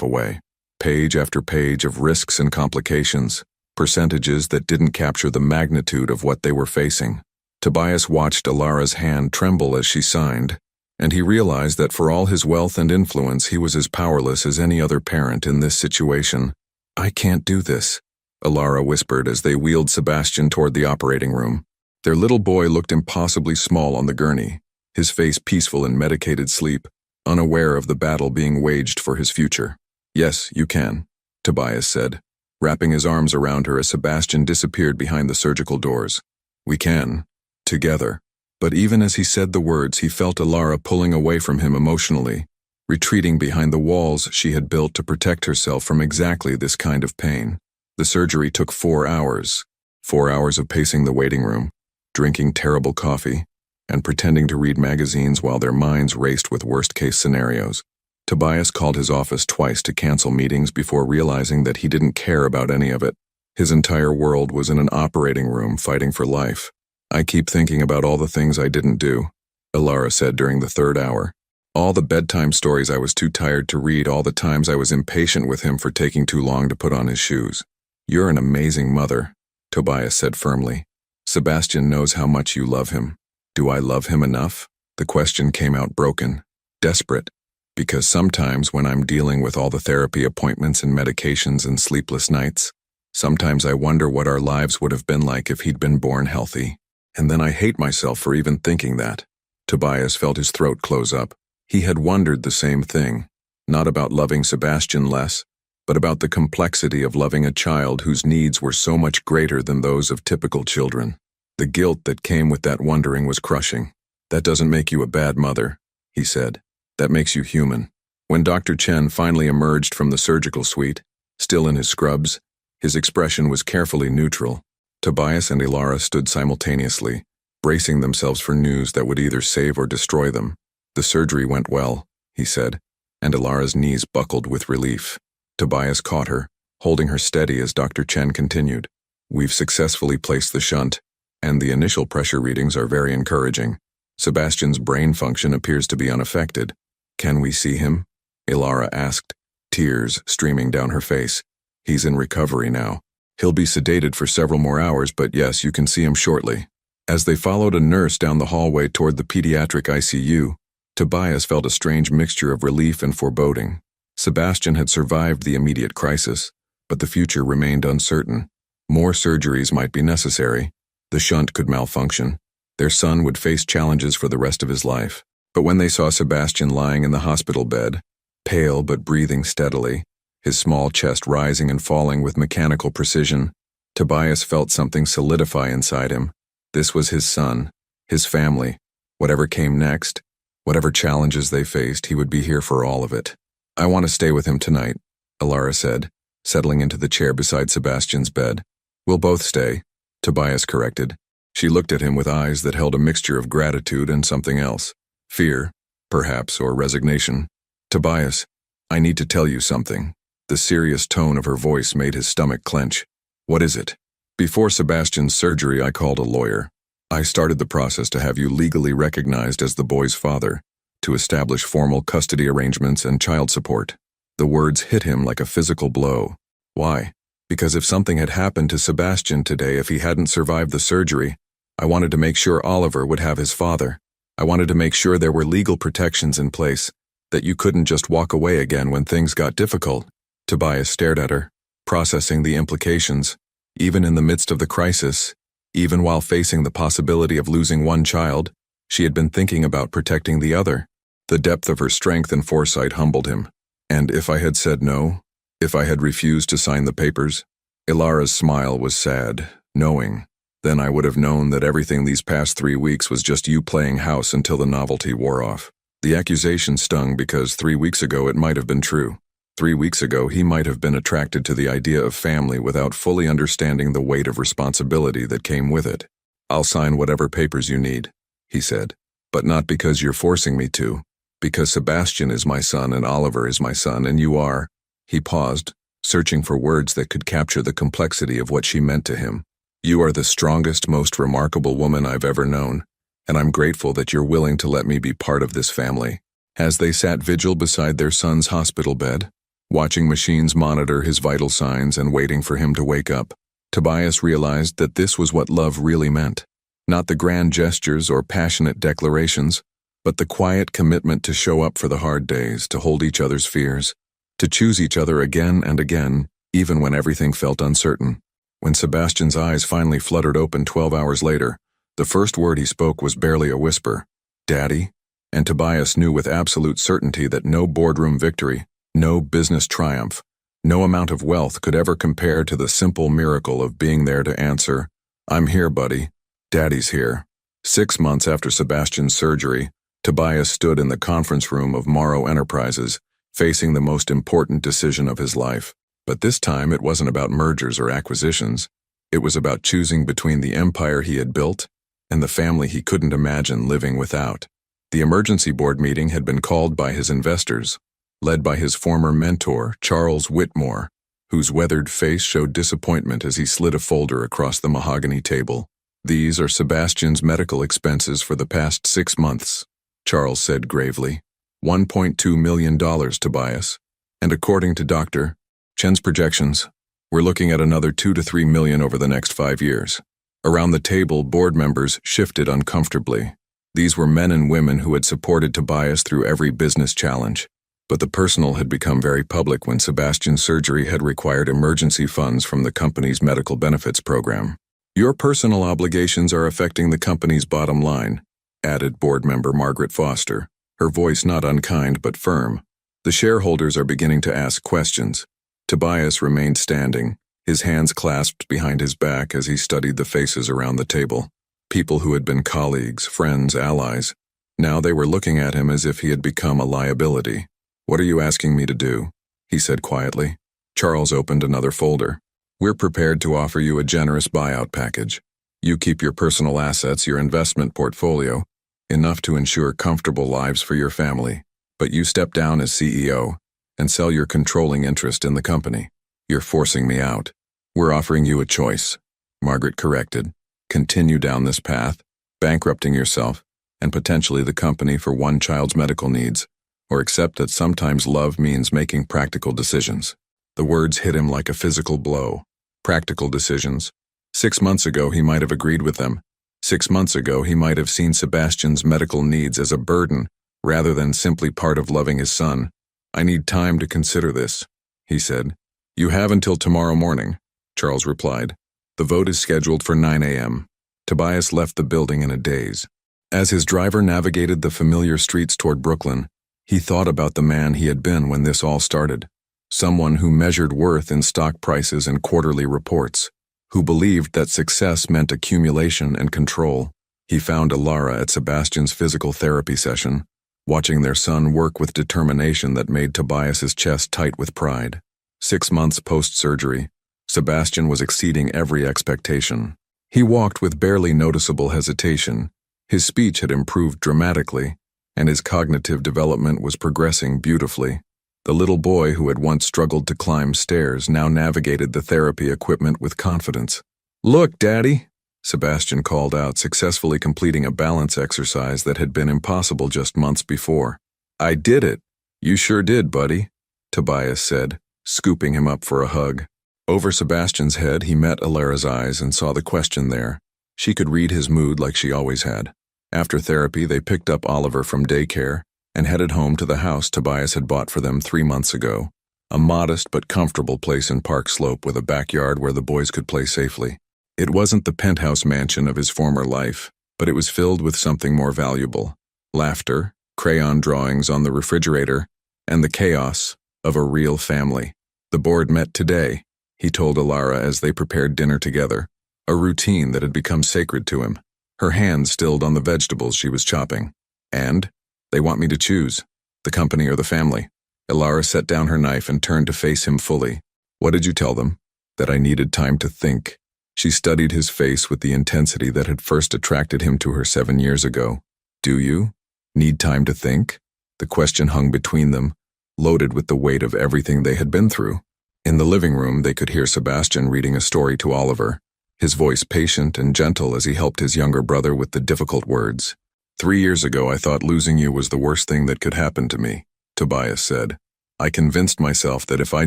away. Page after page of risks and complications, percentages that didn't capture the magnitude of what they were facing. Tobias watched Ilara's hand tremble as she signed, and he realized that for all his wealth and influence, he was as powerless as any other parent in this situation. "I can't do this," Ilara whispered as they wheeled Sebastian toward the operating room. Their little boy looked impossibly small on the gurney, his face peaceful in medicated sleep, unaware of the battle being waged for his future. "Yes, you can," Tobias said, wrapping his arms around her as Sebastian disappeared behind the surgical doors. "We can. Together." But even as he said the words, he felt Ilara pulling away from him emotionally, retreating behind the walls she had built to protect herself from exactly this kind of pain. The surgery took 4 hours. 4 hours of pacing the waiting room, drinking terrible coffee, and pretending to read magazines while their minds raced with worst-case scenarios. Tobias called his office twice to cancel meetings before realizing that he didn't care about any of it. His entire world was in an operating room fighting for life. "I keep thinking about all the things I didn't do," Ilara said during the 3rd hour. "All the bedtime stories I was too tired to read, all the times I was impatient with him for taking too long to put on his shoes." "You're an amazing mother," Tobias said firmly. "Sebastian knows how much you love him. Do I love him enough?" The question came out broken, desperate, because sometimes when I'm dealing with all the therapy appointments and medications and sleepless nights, sometimes I wonder what our lives would have been like if he'd been born healthy. And then I hate myself for even thinking that. Tobias felt his throat close up. He had wondered the same thing, not about loving Sebastian less, but about the complexity of loving a child whose needs were so much greater than those of typical children. The guilt that came with that wondering was crushing. "That doesn't make you a bad mother," he said. "That makes you human." When Dr. Chen finally emerged from the surgical suite, still in his scrubs. His expression was carefully neutral. Tobias and Ilara stood simultaneously, bracing themselves for news that would either save or destroy them. "The surgery went well," he said, and Ilara's knees buckled with relief. Tobias caught her, holding her steady as Dr. Chen continued. "We've successfully placed the shunt, and the initial pressure readings are very encouraging. Sebastian's brain function appears to be unaffected. Can we see him?" Ilara asked, tears streaming down her face. "He's in recovery now. He'll be sedated for several more hours, but yes, you can see him shortly." As they followed a nurse down the hallway toward the pediatric ICU, Tobias felt a strange mixture of relief and foreboding. Sebastian had survived the immediate crisis, but the future remained uncertain. More surgeries might be necessary. The shunt could malfunction. Their son would face challenges for the rest of his life. But when they saw Sebastian lying in the hospital bed, pale but breathing steadily, his small chest rising and falling with mechanical precision, Tobias felt something solidify inside him. This was his son, his family. Whatever came next, whatever challenges they faced, he would be here for all of it. "I want to stay with him tonight," Ilara said, settling into the chair beside Sebastian's bed. "We'll both stay," Tobias corrected. She looked at him with eyes that held a mixture of gratitude and something else. Fear, perhaps, or resignation. "Tobias, I need to tell you something." The serious tone of her voice made his stomach clench. "What is it?" "Before Sebastian's surgery, I called a lawyer. I started the process to have you legally recognized as the boy's father, to establish formal custody arrangements and child support." The words hit him like a physical blow. Why? Because if something had happened to Sebastian today, if he hadn't survived the surgery, I wanted to make sure Oliver would have his father. I wanted to make sure there were legal protections in place, that you couldn't just walk away again when things got difficult. Tobias stared at her, processing the implications. Even in the midst of the crisis, even while facing the possibility of losing one child, she had been thinking about protecting the other. The depth of her strength and foresight humbled him. "And if I had said no? If I had refused to sign the papers?" Ilara's smile was sad, knowing. "Then I would have known that everything these past 3 weeks was just you playing house until the novelty wore off." The accusation stung because 3 weeks ago it might have been true. 3 weeks ago he might have been attracted to the idea of family without fully understanding the weight of responsibility that came with it. "I'll sign whatever papers you need," he said. "But not because you're forcing me to. Because Sebastian is my son and Oliver is my son and you are." He paused, searching for words that could capture the complexity of what she meant to him. "You are the strongest, most remarkable woman I've ever known, and I'm grateful that you're willing to let me be part of this family." As they sat vigil beside their son's hospital bed, watching machines monitor his vital signs and waiting for him to wake up, Tobias realized that this was what love really meant. Not the grand gestures or passionate declarations, but the quiet commitment to show up for the hard days, to hold each other's fears, to choose each other again and again, even when everything felt uncertain. When Sebastian's eyes finally fluttered open 12 hours later, the first word he spoke was barely a whisper. "Daddy?" And Tobias knew with absolute certainty that no boardroom victory, no business triumph, no amount of wealth could ever compare to the simple miracle of being there to answer, "I'm here, buddy. Daddy's here." 6 months after Sebastian's surgery, Tobias stood in the conference room of Morrow Enterprises, facing the most important decision of his life. But this time it wasn't about mergers or acquisitions. It was about choosing between the empire he had built and the family he couldn't imagine living without. The emergency board meeting had been called by his investors, led by his former mentor, Charles Whitmore, whose weathered face showed disappointment as he slid a folder across the mahogany table. "These are Sebastian's medical expenses for the past 6 months, Charles said gravely. $1.2 million, Tobias. And according to Dr. Chen's projections, we're looking at another 2 to 3 million over the next 5 years. Around the table, board members shifted uncomfortably. These were men and women who had supported Tobias through every business challenge. But the personal had become very public when Sebastian's surgery had required emergency funds from the company's medical benefits program. "Your personal obligations are affecting the company's bottom line," added board member Margaret Foster, her voice not unkind but firm. "The shareholders are beginning to ask questions." Tobias remained standing, his hands clasped behind his back as he studied the faces around the table. People who had been colleagues, friends, allies. Now they were looking at him as if he had become a liability. "What are you asking me to do?" he said quietly. Charles opened another folder. We're prepared to offer you a generous buyout package. You keep your personal assets, your investment portfolio, enough to ensure comfortable lives for your family. But you step down as CEO and sell your controlling interest in the company. You're forcing me out. We're offering you a choice. Margaret corrected. Continue down this path, bankrupting yourself and potentially the company for one child's medical needs, or accept that sometimes love means making practical decisions. The words hit him like a physical blow. Practical decisions. 6 months ago he might have agreed with them. 6 months ago he might have seen Sebastian's medical needs as a burden rather than simply part of loving his son. I need time to consider this, he said. You have until tomorrow morning, Charles replied. The vote is scheduled for 9 a.m. Tobias left the building in a daze. As his driver navigated the familiar streets toward Brooklyn, he thought about the man he had been when this all started. Someone who measured worth in stock prices and quarterly reports, who believed that success meant accumulation and control. He found Alara at Sebastian's physical therapy session, watching their son work with determination that made Tobias's chest tight with pride. 6 months post-surgery, Sebastian was exceeding every expectation. He walked with barely noticeable hesitation. His speech had improved dramatically, and his cognitive development was progressing beautifully. The little boy who had once struggled to climb stairs now navigated the therapy equipment with confidence. Look, Daddy, Sebastian called out, successfully completing a balance exercise that had been impossible just months before. I did it. You sure did, buddy, Tobias said, scooping him up for a hug. Over Sebastian's head, he met Alara's eyes and saw the question there. She could read his mood like she always had. After therapy, they picked up Oliver from daycare and headed home to the house Tobias had bought for them 3 months ago, a modest but comfortable place in Park Slope with a backyard where the boys could play safely. It wasn't the penthouse mansion of his former life, but it was filled with something more valuable: laughter, crayon drawings on the refrigerator, and the chaos of a real family. The board met today, he told Alara as they prepared dinner together, a routine that had become sacred to him. Her hand stilled on the vegetables she was chopping. And they want me to choose, the company or the family. Alara set down her knife and turned to face him fully. What did you tell them? That I needed time to think. She studied his face with the intensity that had first attracted him to her 7 years ago. Do you need time to think? The question hung between them, loaded with the weight of everything they had been through. In the living room, they could hear Sebastian reading a story to Oliver, his voice patient and gentle as he helped his younger brother with the difficult words. 3 years ago, I thought losing you was the worst thing that could happen to me, Tobias said. I convinced myself that if I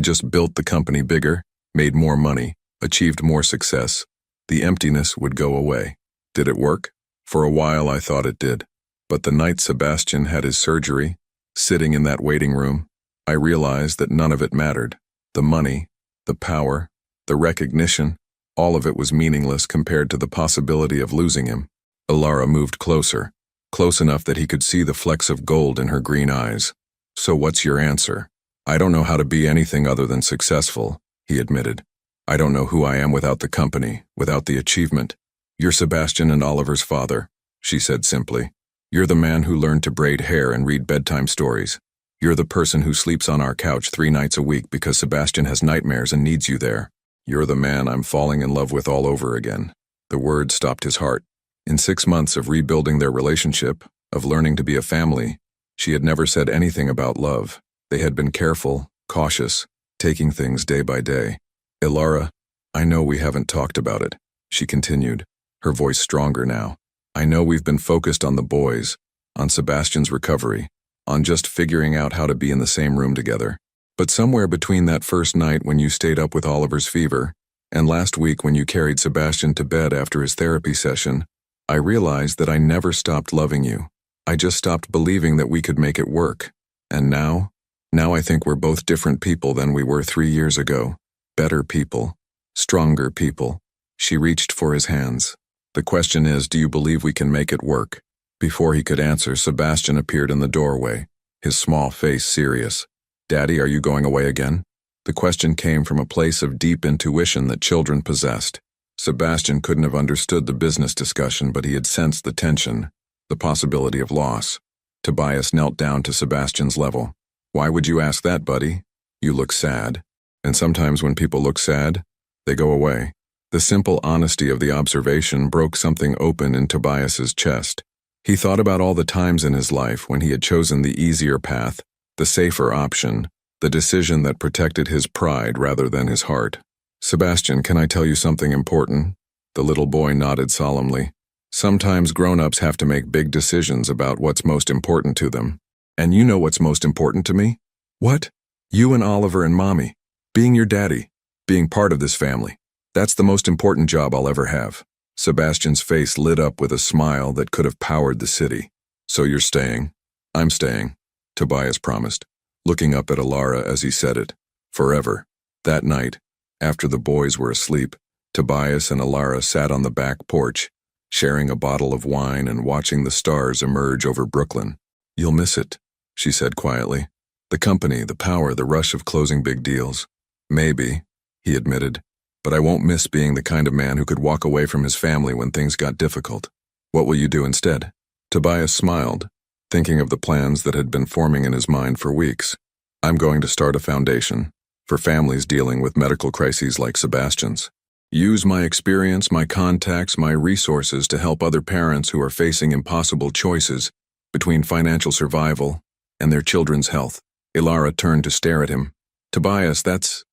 just built the company bigger, made more money, achieved more success, the emptiness would go away. Did it work? For a while, I thought it did. But the night Sebastian had his surgery, sitting in that waiting room, I realized that none of it mattered. The money, the power, the recognition, all of it was meaningless compared to the possibility of losing him. Alara moved closer, close enough that he could see the flecks of gold in her green eyes. So what's your answer? I don't know how to be anything other than successful, he admitted. I don't know who I am without the company, without the achievement. You're Sebastian and Oliver's father, she said simply. You're the man who learned to braid hair and read bedtime stories. You're the person who sleeps on our couch 3 nights a week because Sebastian has nightmares and needs you there. You're the man I'm falling in love with all over again. The word stopped his heart. In 6 months of rebuilding their relationship, of learning to be a family, she had never said anything about love. They had been careful, cautious, taking things day by day. Alara, I know we haven't talked about it, she continued, her voice stronger now. I know we've been focused on the boys, on Sebastian's recovery, on just figuring out how to be in the same room together. But somewhere between that first night when you stayed up with Oliver's fever, and last week when you carried Sebastian to bed after his therapy session, I realized that I never stopped loving you. I just stopped believing that we could make it work. And now I think we're both different people than we were 3 years ago. Better people. Stronger people. She reached for his hands. The question is, do you believe we can make it work? Before he could answer, Sebastian appeared in the doorway, his small face serious. Daddy, are you going away again? The question came from a place of deep intuition that children possessed. Sebastian couldn't have understood the business discussion, but he had sensed the tension, the possibility of loss. Tobias knelt down to Sebastian's level. Why would you ask that, buddy? You look sad. And sometimes when people look sad, they go away. The simple honesty of the observation broke something open in Tobias's chest. He thought about all the times in his life when he had chosen the easier path, the safer option, the decision that protected his pride rather than his heart. "Sebastian, can I tell you something important?" The little boy nodded solemnly. "Sometimes grown-ups have to make big decisions about what's most important to them. And you know what's most important to me?" "What?" "You and Oliver and Mommy. Being your daddy. Being part of this family. That's the most important job I'll ever have." Sebastian's face lit up with a smile that could have powered the city. "So you're staying?" "I'm staying," Tobias promised, looking up at Alara as he said it. Forever. That night, after the boys were asleep, Tobias and Alara sat on the back porch, sharing a bottle of wine and watching the stars emerge over Brooklyn. "You'll miss it," she said quietly. "The company, the power, the rush of closing big deals." "Maybe," he admitted, "but I won't miss being the kind of man who could walk away from his family when things got difficult." "What will you do instead?" Tobias smiled, thinking of the plans that had been forming in his mind for weeks. "I'm going to start a foundation for families dealing with medical crises like Sebastian's. Use my experience, my contacts, my resources to help other parents who are facing impossible choices between financial survival and their children's health." Ilara turned to stare at him. "Tobias, that's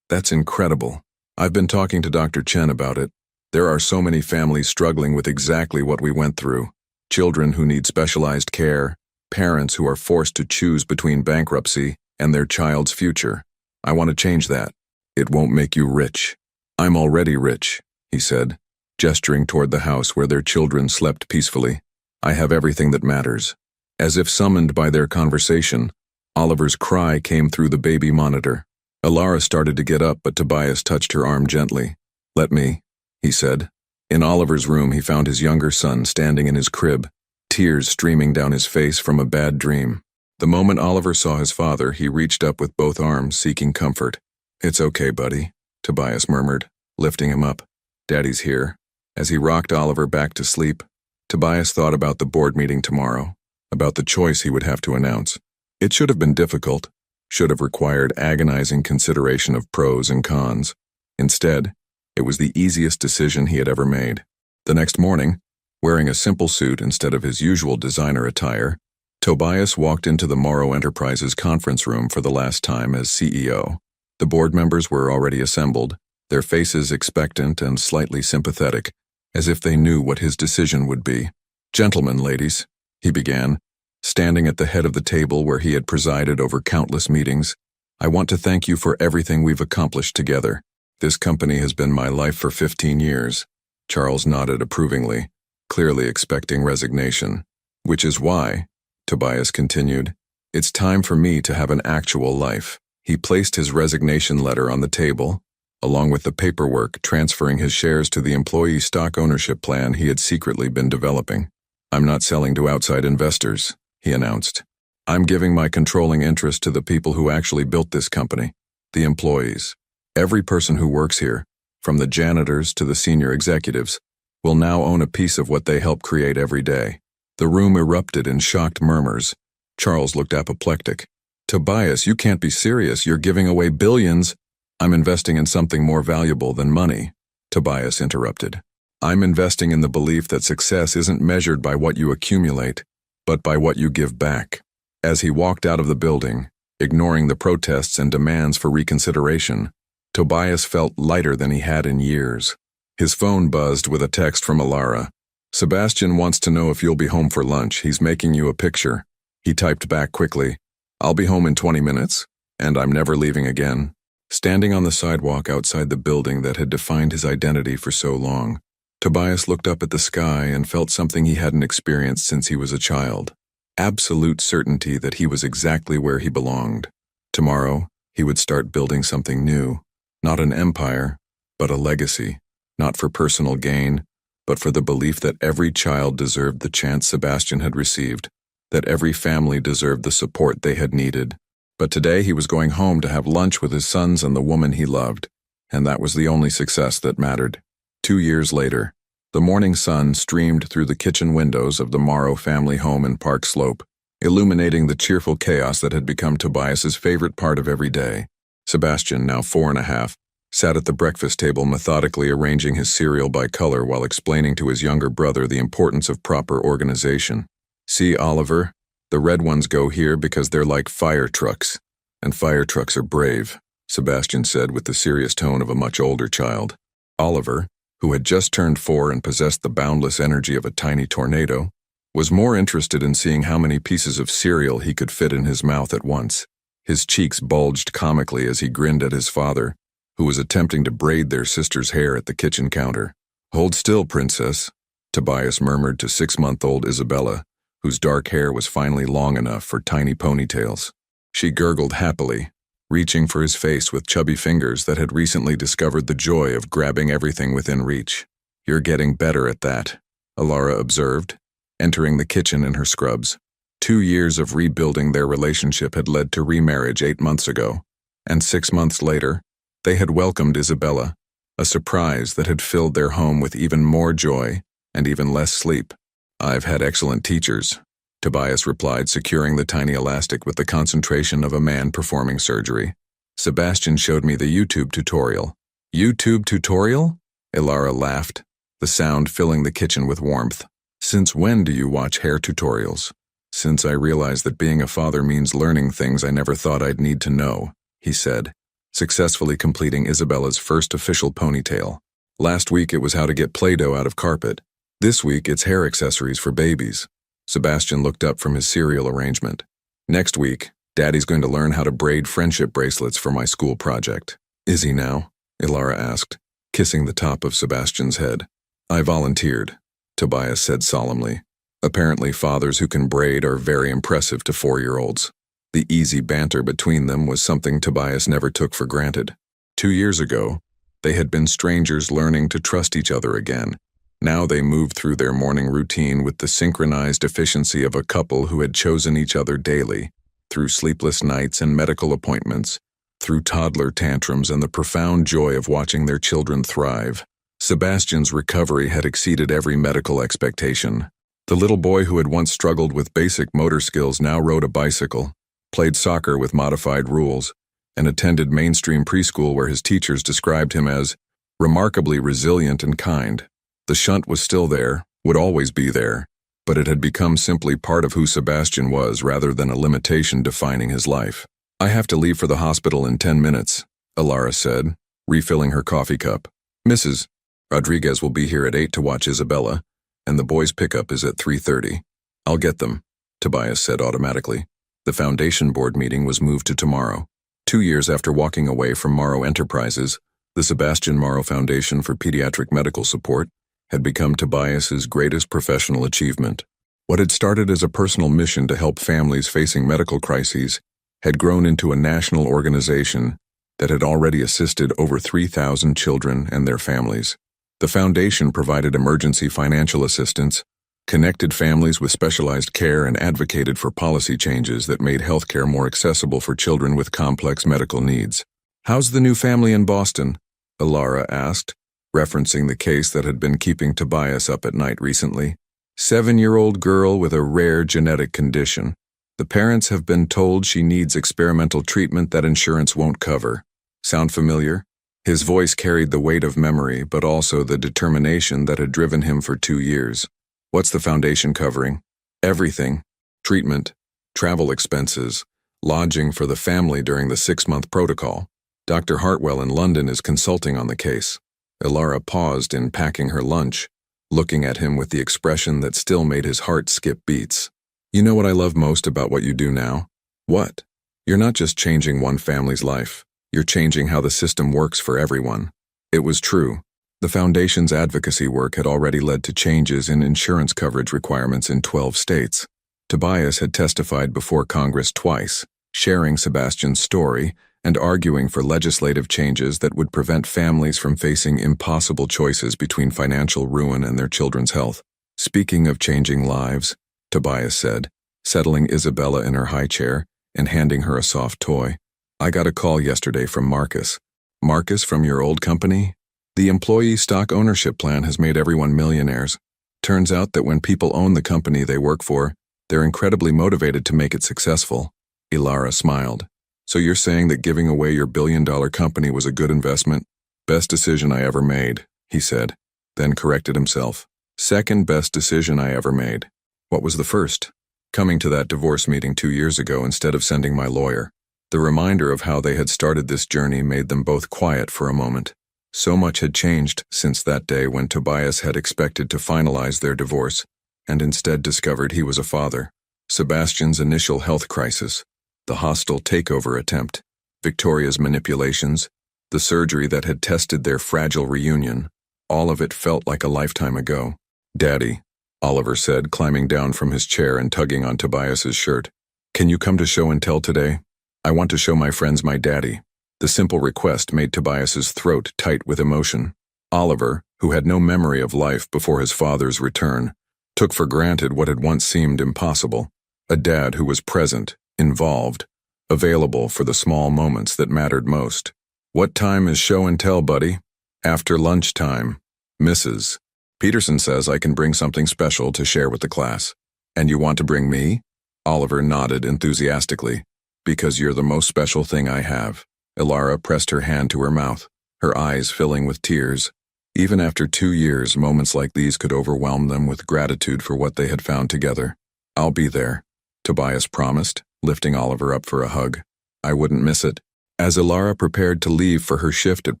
incredible. I've been talking to Dr. Chen about it. There are so many families struggling with exactly what we went through. Children who need specialized care, parents who are forced to choose between bankruptcy and their child's future. I want to change that. It won't make you rich." "I'm already rich," he said, gesturing toward the house where their children slept peacefully. "I have everything that matters." As if summoned by their conversation, Oliver's cry came through the baby monitor. Alara started to get up, but Tobias touched her arm gently. "Let me," he said. In Oliver's room, he found his younger son standing in his crib, tears streaming down his face from a bad dream. The moment Oliver saw his father, he reached up with both arms, seeking comfort. "It's okay, buddy," Tobias murmured, lifting him up. "Daddy's here." As he rocked Oliver back to sleep, Tobias thought about the board meeting tomorrow, about the choice he would have to announce. It should have been difficult, should have required agonizing consideration of pros and cons. Instead, it was the easiest decision he had ever made. The next morning, wearing a simple suit instead of his usual designer attire, Tobias walked into the Morrow Enterprises conference room for the last time as CEO. The board members were already assembled, their faces expectant and slightly sympathetic, as if they knew what his decision would be. "Gentlemen, ladies," he began, standing at the head of the table where he had presided over countless meetings, "I want to thank you for everything we've accomplished together. This company has been my life for 15 years. Charles nodded approvingly, clearly expecting resignation. "Which is why," Tobias continued, "it's time for me to have an actual life." He placed his resignation letter on the table, along with the paperwork transferring his shares to the employee stock ownership plan he had secretly been developing. "I'm not selling to outside investors," he announced. "I'm giving my controlling interest to the people who actually built this company, the employees. Every person who works here, from the janitors to the senior executives, will now own a piece of what they help create every day." The room erupted in shocked murmurs. Charles looked apoplectic. "Tobias, you can't be serious. You're giving away billions." "I'm investing in something more valuable than money," Tobias interrupted. "I'm investing in the belief that success isn't measured by what you accumulate, but by what you give back." As he walked out of the building, ignoring the protests and demands for reconsideration, Tobias felt lighter than he had in years. His phone buzzed with a text from Alara. "Sebastian wants to know if you'll be home for lunch. He's making you a picture." He typed back quickly, "I'll be home in 20 minutes, and I'm never leaving again." Standing on the sidewalk outside the building that had defined his identity for so long, Tobias looked up at the sky and felt something he hadn't experienced since he was a child. Absolute certainty that he was exactly where he belonged. Tomorrow, he would start building something new. Not an empire, but a legacy. Not for personal gain, but for the belief that every child deserved the chance Sebastian had received, that every family deserved the support they had needed. But today he was going home to have lunch with his sons and the woman he loved, and that was the only success that mattered. 2 years later, the morning sun streamed through the kitchen windows of the Morrow family home in Park Slope, illuminating the cheerful chaos that had become Tobias's favorite part of every day. Sebastian, now 4.5, sat at the breakfast table methodically arranging his cereal by color while explaining to his younger brother the importance of proper organization. "See, Oliver, the red ones go here because they're like fire trucks, and fire trucks are brave," Sebastian said with the serious tone of a much older child. Oliver, who had just turned 4 and possessed the boundless energy of a tiny tornado, was more interested in seeing how many pieces of cereal he could fit in his mouth at once. His cheeks bulged comically as he grinned at his father, who was attempting to braid their sister's hair at the kitchen counter. "Hold still, princess," Tobias murmured to 6-month-old Isabella, whose dark hair was finally long enough for tiny ponytails. She gurgled happily, reaching for his face with chubby fingers that had recently discovered the joy of grabbing everything within reach. "You're getting better at that," Alara observed, entering the kitchen in her scrubs. 2 years of rebuilding their relationship had led to remarriage 8 months ago, and 6 months later, they had welcomed Isabella, a surprise that had filled their home with even more joy and even less sleep. "I've had excellent teachers," Tobias replied, securing the tiny elastic with the concentration of a man performing surgery. "Sebastian showed me the YouTube tutorial." "YouTube tutorial?" Ilara laughed, the sound filling the kitchen with warmth. "Since when do you watch hair tutorials?" "Since I realized that being a father means learning things I never thought I'd need to know," he said, successfully completing Isabella's first official ponytail. "Last week it was how to get Play-Doh out of carpet. This week it's hair accessories for babies." Sebastian looked up from his cereal arrangement. "Next week, Daddy's going to learn how to braid friendship bracelets for my school project." "Is he now?" Ilara asked, kissing the top of Sebastian's head. "I volunteered," Tobias said solemnly. Apparently fathers who can braid are very impressive to 4-year-olds. The easy banter between them was something Tobias never took for granted. 2 years ago, they had been strangers learning to trust each other again. Now they moved through their morning routine with the synchronized efficiency of a couple who had chosen each other daily, through sleepless nights and medical appointments, through toddler tantrums and the profound joy of watching their children thrive. Sebastian's recovery had exceeded every medical expectation. The little boy who had once struggled with basic motor skills now rode a bicycle, played soccer with modified rules, and attended mainstream preschool where his teachers described him as remarkably resilient and kind. The shunt was still there, would always be there, but it had become simply part of who Sebastian was rather than a limitation defining his life. "I have to leave for the hospital in 10 minutes, Ilara said, refilling her coffee cup. "Mrs. Rodriguez will be here at 8 to watch Isabella, and the boys' pickup is at 3:30. "I'll get them," Tobias said automatically. The foundation board meeting was moved to tomorrow. 2 years after walking away from Morrow Enterprises, the Sebastian Morrow Foundation for Pediatric Medical Support had become Tobias's greatest professional achievement. What had started as a personal mission to help families facing medical crises had grown into a national organization that had already assisted over 3,000 children and their families. The foundation provided emergency financial assistance, connected families with specialized care, and advocated for policy changes that made healthcare more accessible for children with complex medical needs. "How's the new family in Boston?" Ilara asked, referencing the case that had been keeping Tobias up at night recently. 7-year-old girl with a rare genetic condition. The parents have been told she needs experimental treatment that insurance won't cover. Sound familiar? His voice carried the weight of memory, but also the determination that had driven him for 2 years. "What's the foundation covering?" "Everything. Treatment, travel expenses, lodging for the family during the 6-month protocol. Dr. Hartwell in London is consulting on the case." Ilara paused in packing her lunch, looking at him with the expression that still made his heart skip beats. "You know what I love most about what you do now?" "What?" "You're not just changing one family's life. You're changing how the system works for everyone." It was true. The foundation's advocacy work had already led to changes in insurance coverage requirements in 12 states. Tobias had testified before Congress twice, sharing Sebastian's story and arguing for legislative changes that would prevent families from facing impossible choices between financial ruin and their children's health. "Speaking of changing lives," Tobias said, settling Isabella in her high chair and handing her a soft toy, "I got a call yesterday from Marcus." "Marcus from your old company?" "The employee stock ownership plan has made everyone millionaires. Turns out that when people own the company they work for, they're incredibly motivated to make it successful." Ilara smiled. So you're saying that giving away your billion-dollar company was a good investment? Best decision I ever made, he said, then corrected himself. Second best decision I ever made. What was the first? Coming to that divorce meeting 2 years ago instead of sending my lawyer. The reminder of how they had started this journey made them both quiet for a moment. So much had changed since that day when Tobias had expected to finalize their divorce, and instead discovered he was a father. Sebastian's initial health crisis, the hostile takeover attempt, Victoria's manipulations, the surgery that had tested their fragile reunion, all of it felt like a lifetime ago. Daddy, Oliver said, climbing down from his chair and tugging on Tobias's shirt. Can you come to show and tell today? I want to show my friends my daddy. The simple request made Tobias's throat tight with emotion. Oliver, who had no memory of life before his father's return, took for granted what had once seemed impossible. A dad who was present, involved, available for the small moments that mattered most. What time is show and tell, buddy? After lunchtime. Mrs. Peterson says I can bring something special to share with the class. And you want to bring me? Oliver nodded enthusiastically. Because you're the most special thing I have. Ilara pressed her hand to her mouth, her eyes filling with tears. Even after 2 years, moments like these could overwhelm them with gratitude for what they had found together. I'll be there, Tobias promised, lifting Oliver up for a hug. I wouldn't miss it. As Ilara prepared to leave for her shift at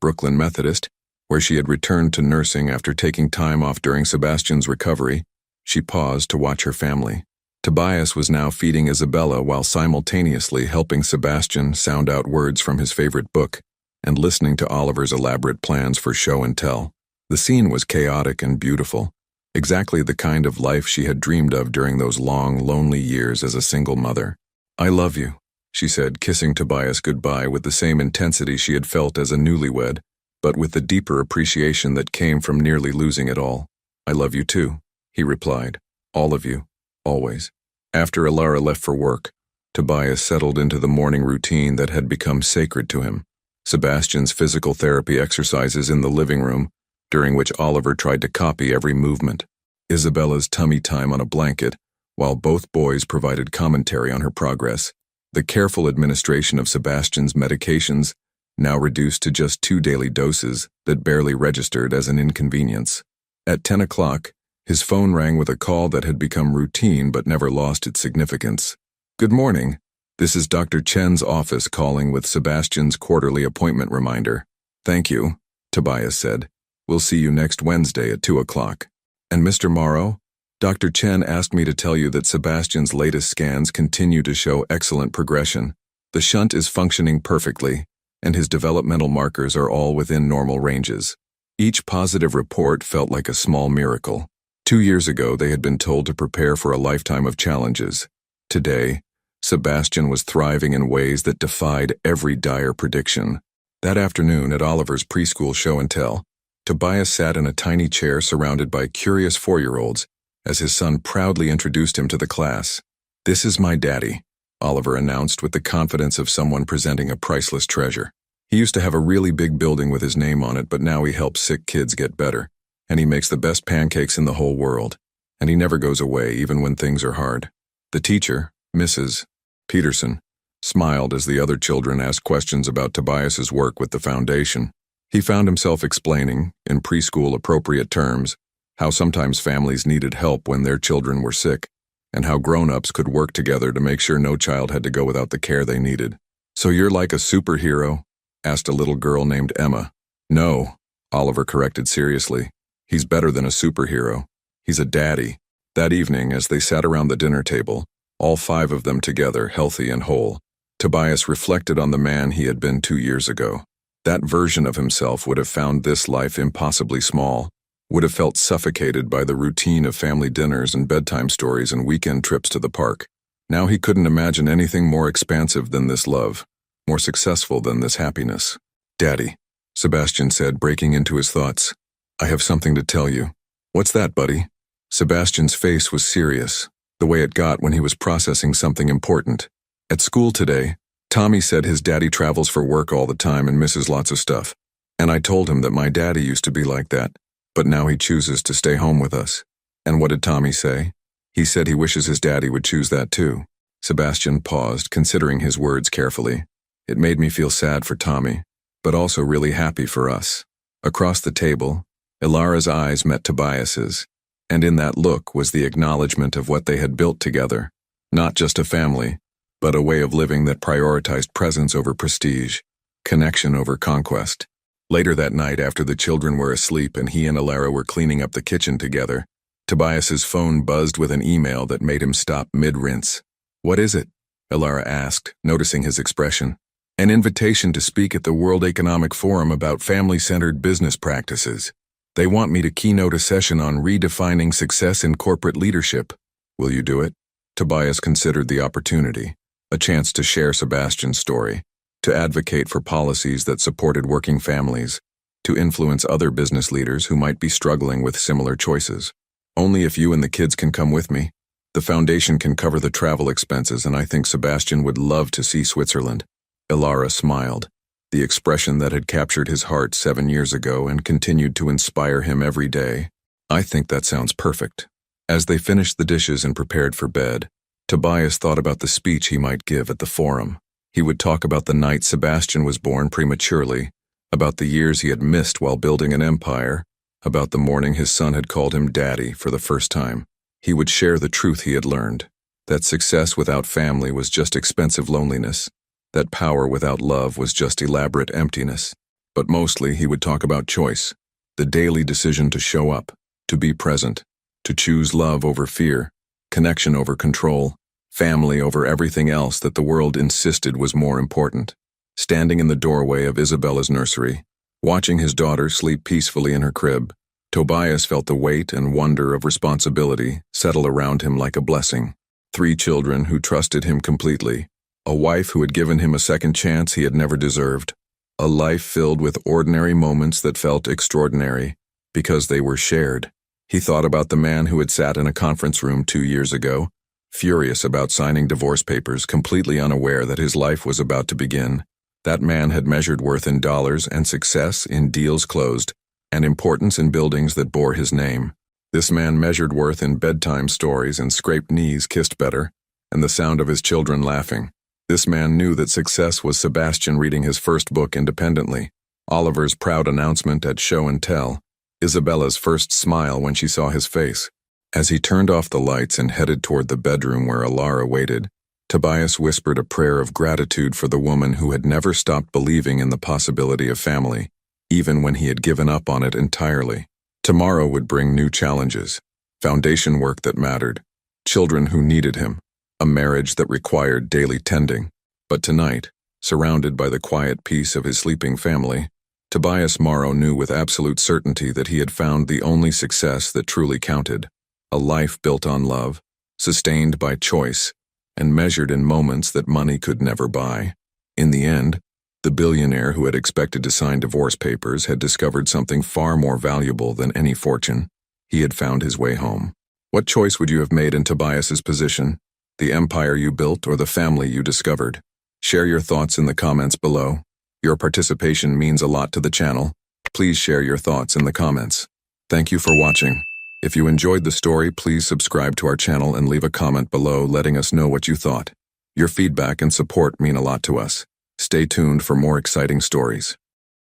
Brooklyn Methodist, where she had returned to nursing after taking time off during Sebastian's recovery, she paused to watch her family. Tobias was now feeding Isabella while simultaneously helping Sebastian sound out words from his favorite book and listening to Oliver's elaborate plans for show and tell. The scene was chaotic and beautiful, exactly the kind of life she had dreamed of during those long, lonely years as a single mother. I love you, she said, kissing Tobias goodbye with the same intensity she had felt as a newlywed, but with the deeper appreciation that came from nearly losing it all. I love you too, he replied. All of you. Always. After Ilara left for work, Tobias settled into the morning routine that had become sacred to him. Sebastian's physical therapy exercises in the living room, during which Oliver tried to copy every movement. Isabella's tummy time on a blanket, while both boys provided commentary on her progress. The careful administration of Sebastian's medications, now reduced to just 2 daily doses that barely registered as an inconvenience. At 10 o'clock, his phone rang with a call that had become routine but never lost its significance. Good morning. This is Dr. Chen's office calling with Sebastian's quarterly appointment reminder. Thank you, Tobias said. We'll see you next Wednesday at 2 o'clock. And Mr. Morrow, Dr. Chen asked me to tell you that Sebastian's latest scans continue to show excellent progression. The shunt is functioning perfectly, and his developmental markers are all within normal ranges. Each positive report felt like a small miracle. 2 years ago, they had been told to prepare for a lifetime of challenges. Today, Sebastian was thriving in ways that defied every dire prediction. That afternoon at Oliver's preschool show and tell, Tobias sat in a tiny chair surrounded by curious 4-year-olds as his son proudly introduced him to the class. This is my daddy, Oliver announced with the confidence of someone presenting a priceless treasure. He used to have a really big building with his name on it, but now he helps sick kids get better. And he makes the best pancakes in the whole world. And he never goes away, even when things are hard. The teacher, Mrs. Peterson, smiled as the other children asked questions about Tobias's work with the foundation. He found himself explaining, in preschool appropriate terms, how sometimes families needed help when their children were sick, and how grown-ups could work together to make sure no child had to go without the care they needed. So you're like a superhero? Asked a little girl named Emma. No, Oliver corrected seriously. He's better than a superhero. He's a daddy. That evening, as they sat around the dinner table, all 5 of them together, healthy and whole, Tobias reflected on the man he had been 2 years ago. That version of himself would have found this life impossibly small, would have felt suffocated by the routine of family dinners and bedtime stories and weekend trips to the park. Now he couldn't imagine anything more expansive than this love, more successful than this happiness. Daddy, Sebastian said, breaking into his thoughts. I have something to tell you. What's that, buddy? Sebastian's face was serious, the way it got when he was processing something important. At school today, Tommy said his daddy travels for work all the time and misses lots of stuff. And I told him that my daddy used to be like that, but now he chooses to stay home with us. And what did Tommy say? He said he wishes his daddy would choose that too. Sebastian paused, considering his words carefully. It made me feel sad for Tommy, but also really happy for us. Across the table, Ilara's eyes met Tobias's, and in that look was the acknowledgement of what they had built together. Not just a family, but a way of living that prioritized presence over prestige, connection over conquest. Later that night, after the children were asleep and he and Ilara were cleaning up the kitchen together, Tobias's phone buzzed with an email that made him stop mid-rinse. "What is it?" Ilara asked, noticing his expression. "An invitation to speak at the World Economic Forum about family-centered business practices. They want me to keynote a session on redefining success in corporate leadership. Will you do it?" Tobias considered the opportunity, a chance to share Sebastian's story, to advocate for policies that supported working families, to influence other business leaders who might be struggling with similar choices. "Only if you and the kids can come with me. The foundation can cover the travel expenses, and I think Sebastian would love to see Switzerland." Ilara smiled, the expression that had captured his heart 7 years ago and continued to inspire him every day. "I think that sounds perfect." As they finished the dishes and prepared for bed, Tobias thought about the speech he might give at the forum. He would talk about the night Sebastian was born prematurely, about the years he had missed while building an empire, about the morning his son had called him daddy for the first time. He would share the truth he had learned, that success without family was just expensive loneliness, that power without love was just elaborate emptiness. But mostly he would talk about choice, the daily decision to show up, to be present, to choose love over fear, connection over control, family over everything else that the world insisted was more important. Standing in the doorway of Isabella's nursery, watching his daughter sleep peacefully in her crib, Tobias felt the weight and wonder of responsibility settle around him like a blessing. 3 children who trusted him completely, a wife who had given him a second chance he had never deserved, a life filled with ordinary moments that felt extraordinary because they were shared. He thought about the man who had sat in a conference room 2 years ago, furious about signing divorce papers, completely unaware that his life was about to begin. That man had measured worth in dollars and success in deals closed, and importance in buildings that bore his name. This man measured worth in bedtime stories and scraped knees kissed better, and the sound of his children laughing. This man knew that success was Sebastian reading his first book independently, Oliver's proud announcement at Show and Tell, Isabella's first smile when she saw his face. As he turned off the lights and headed toward the bedroom where Ilara waited, Tobias whispered a prayer of gratitude for the woman who had never stopped believing in the possibility of family, even when he had given up on it entirely. Tomorrow would bring new challenges, foundation work that mattered, children who needed him, a marriage that required daily tending. But tonight, surrounded by the quiet peace of his sleeping family, Tobias Morrow knew with absolute certainty that he had found the only success that truly counted, a life built on love, sustained by choice, and measured in moments that money could never buy. In the end, the billionaire who had expected to sign divorce papers had discovered something far more valuable than any fortune. He had found his way home. What choice would you have made in Tobias's position? The empire you built or the family you discovered? Share your thoughts in the comments below. Your participation means a lot to the channel. Please share your thoughts in the comments. Thank you for watching. If you enjoyed the story, please subscribe to our channel and leave a comment below letting us know what you thought. Your feedback and support mean a lot to us. Stay tuned for more exciting stories.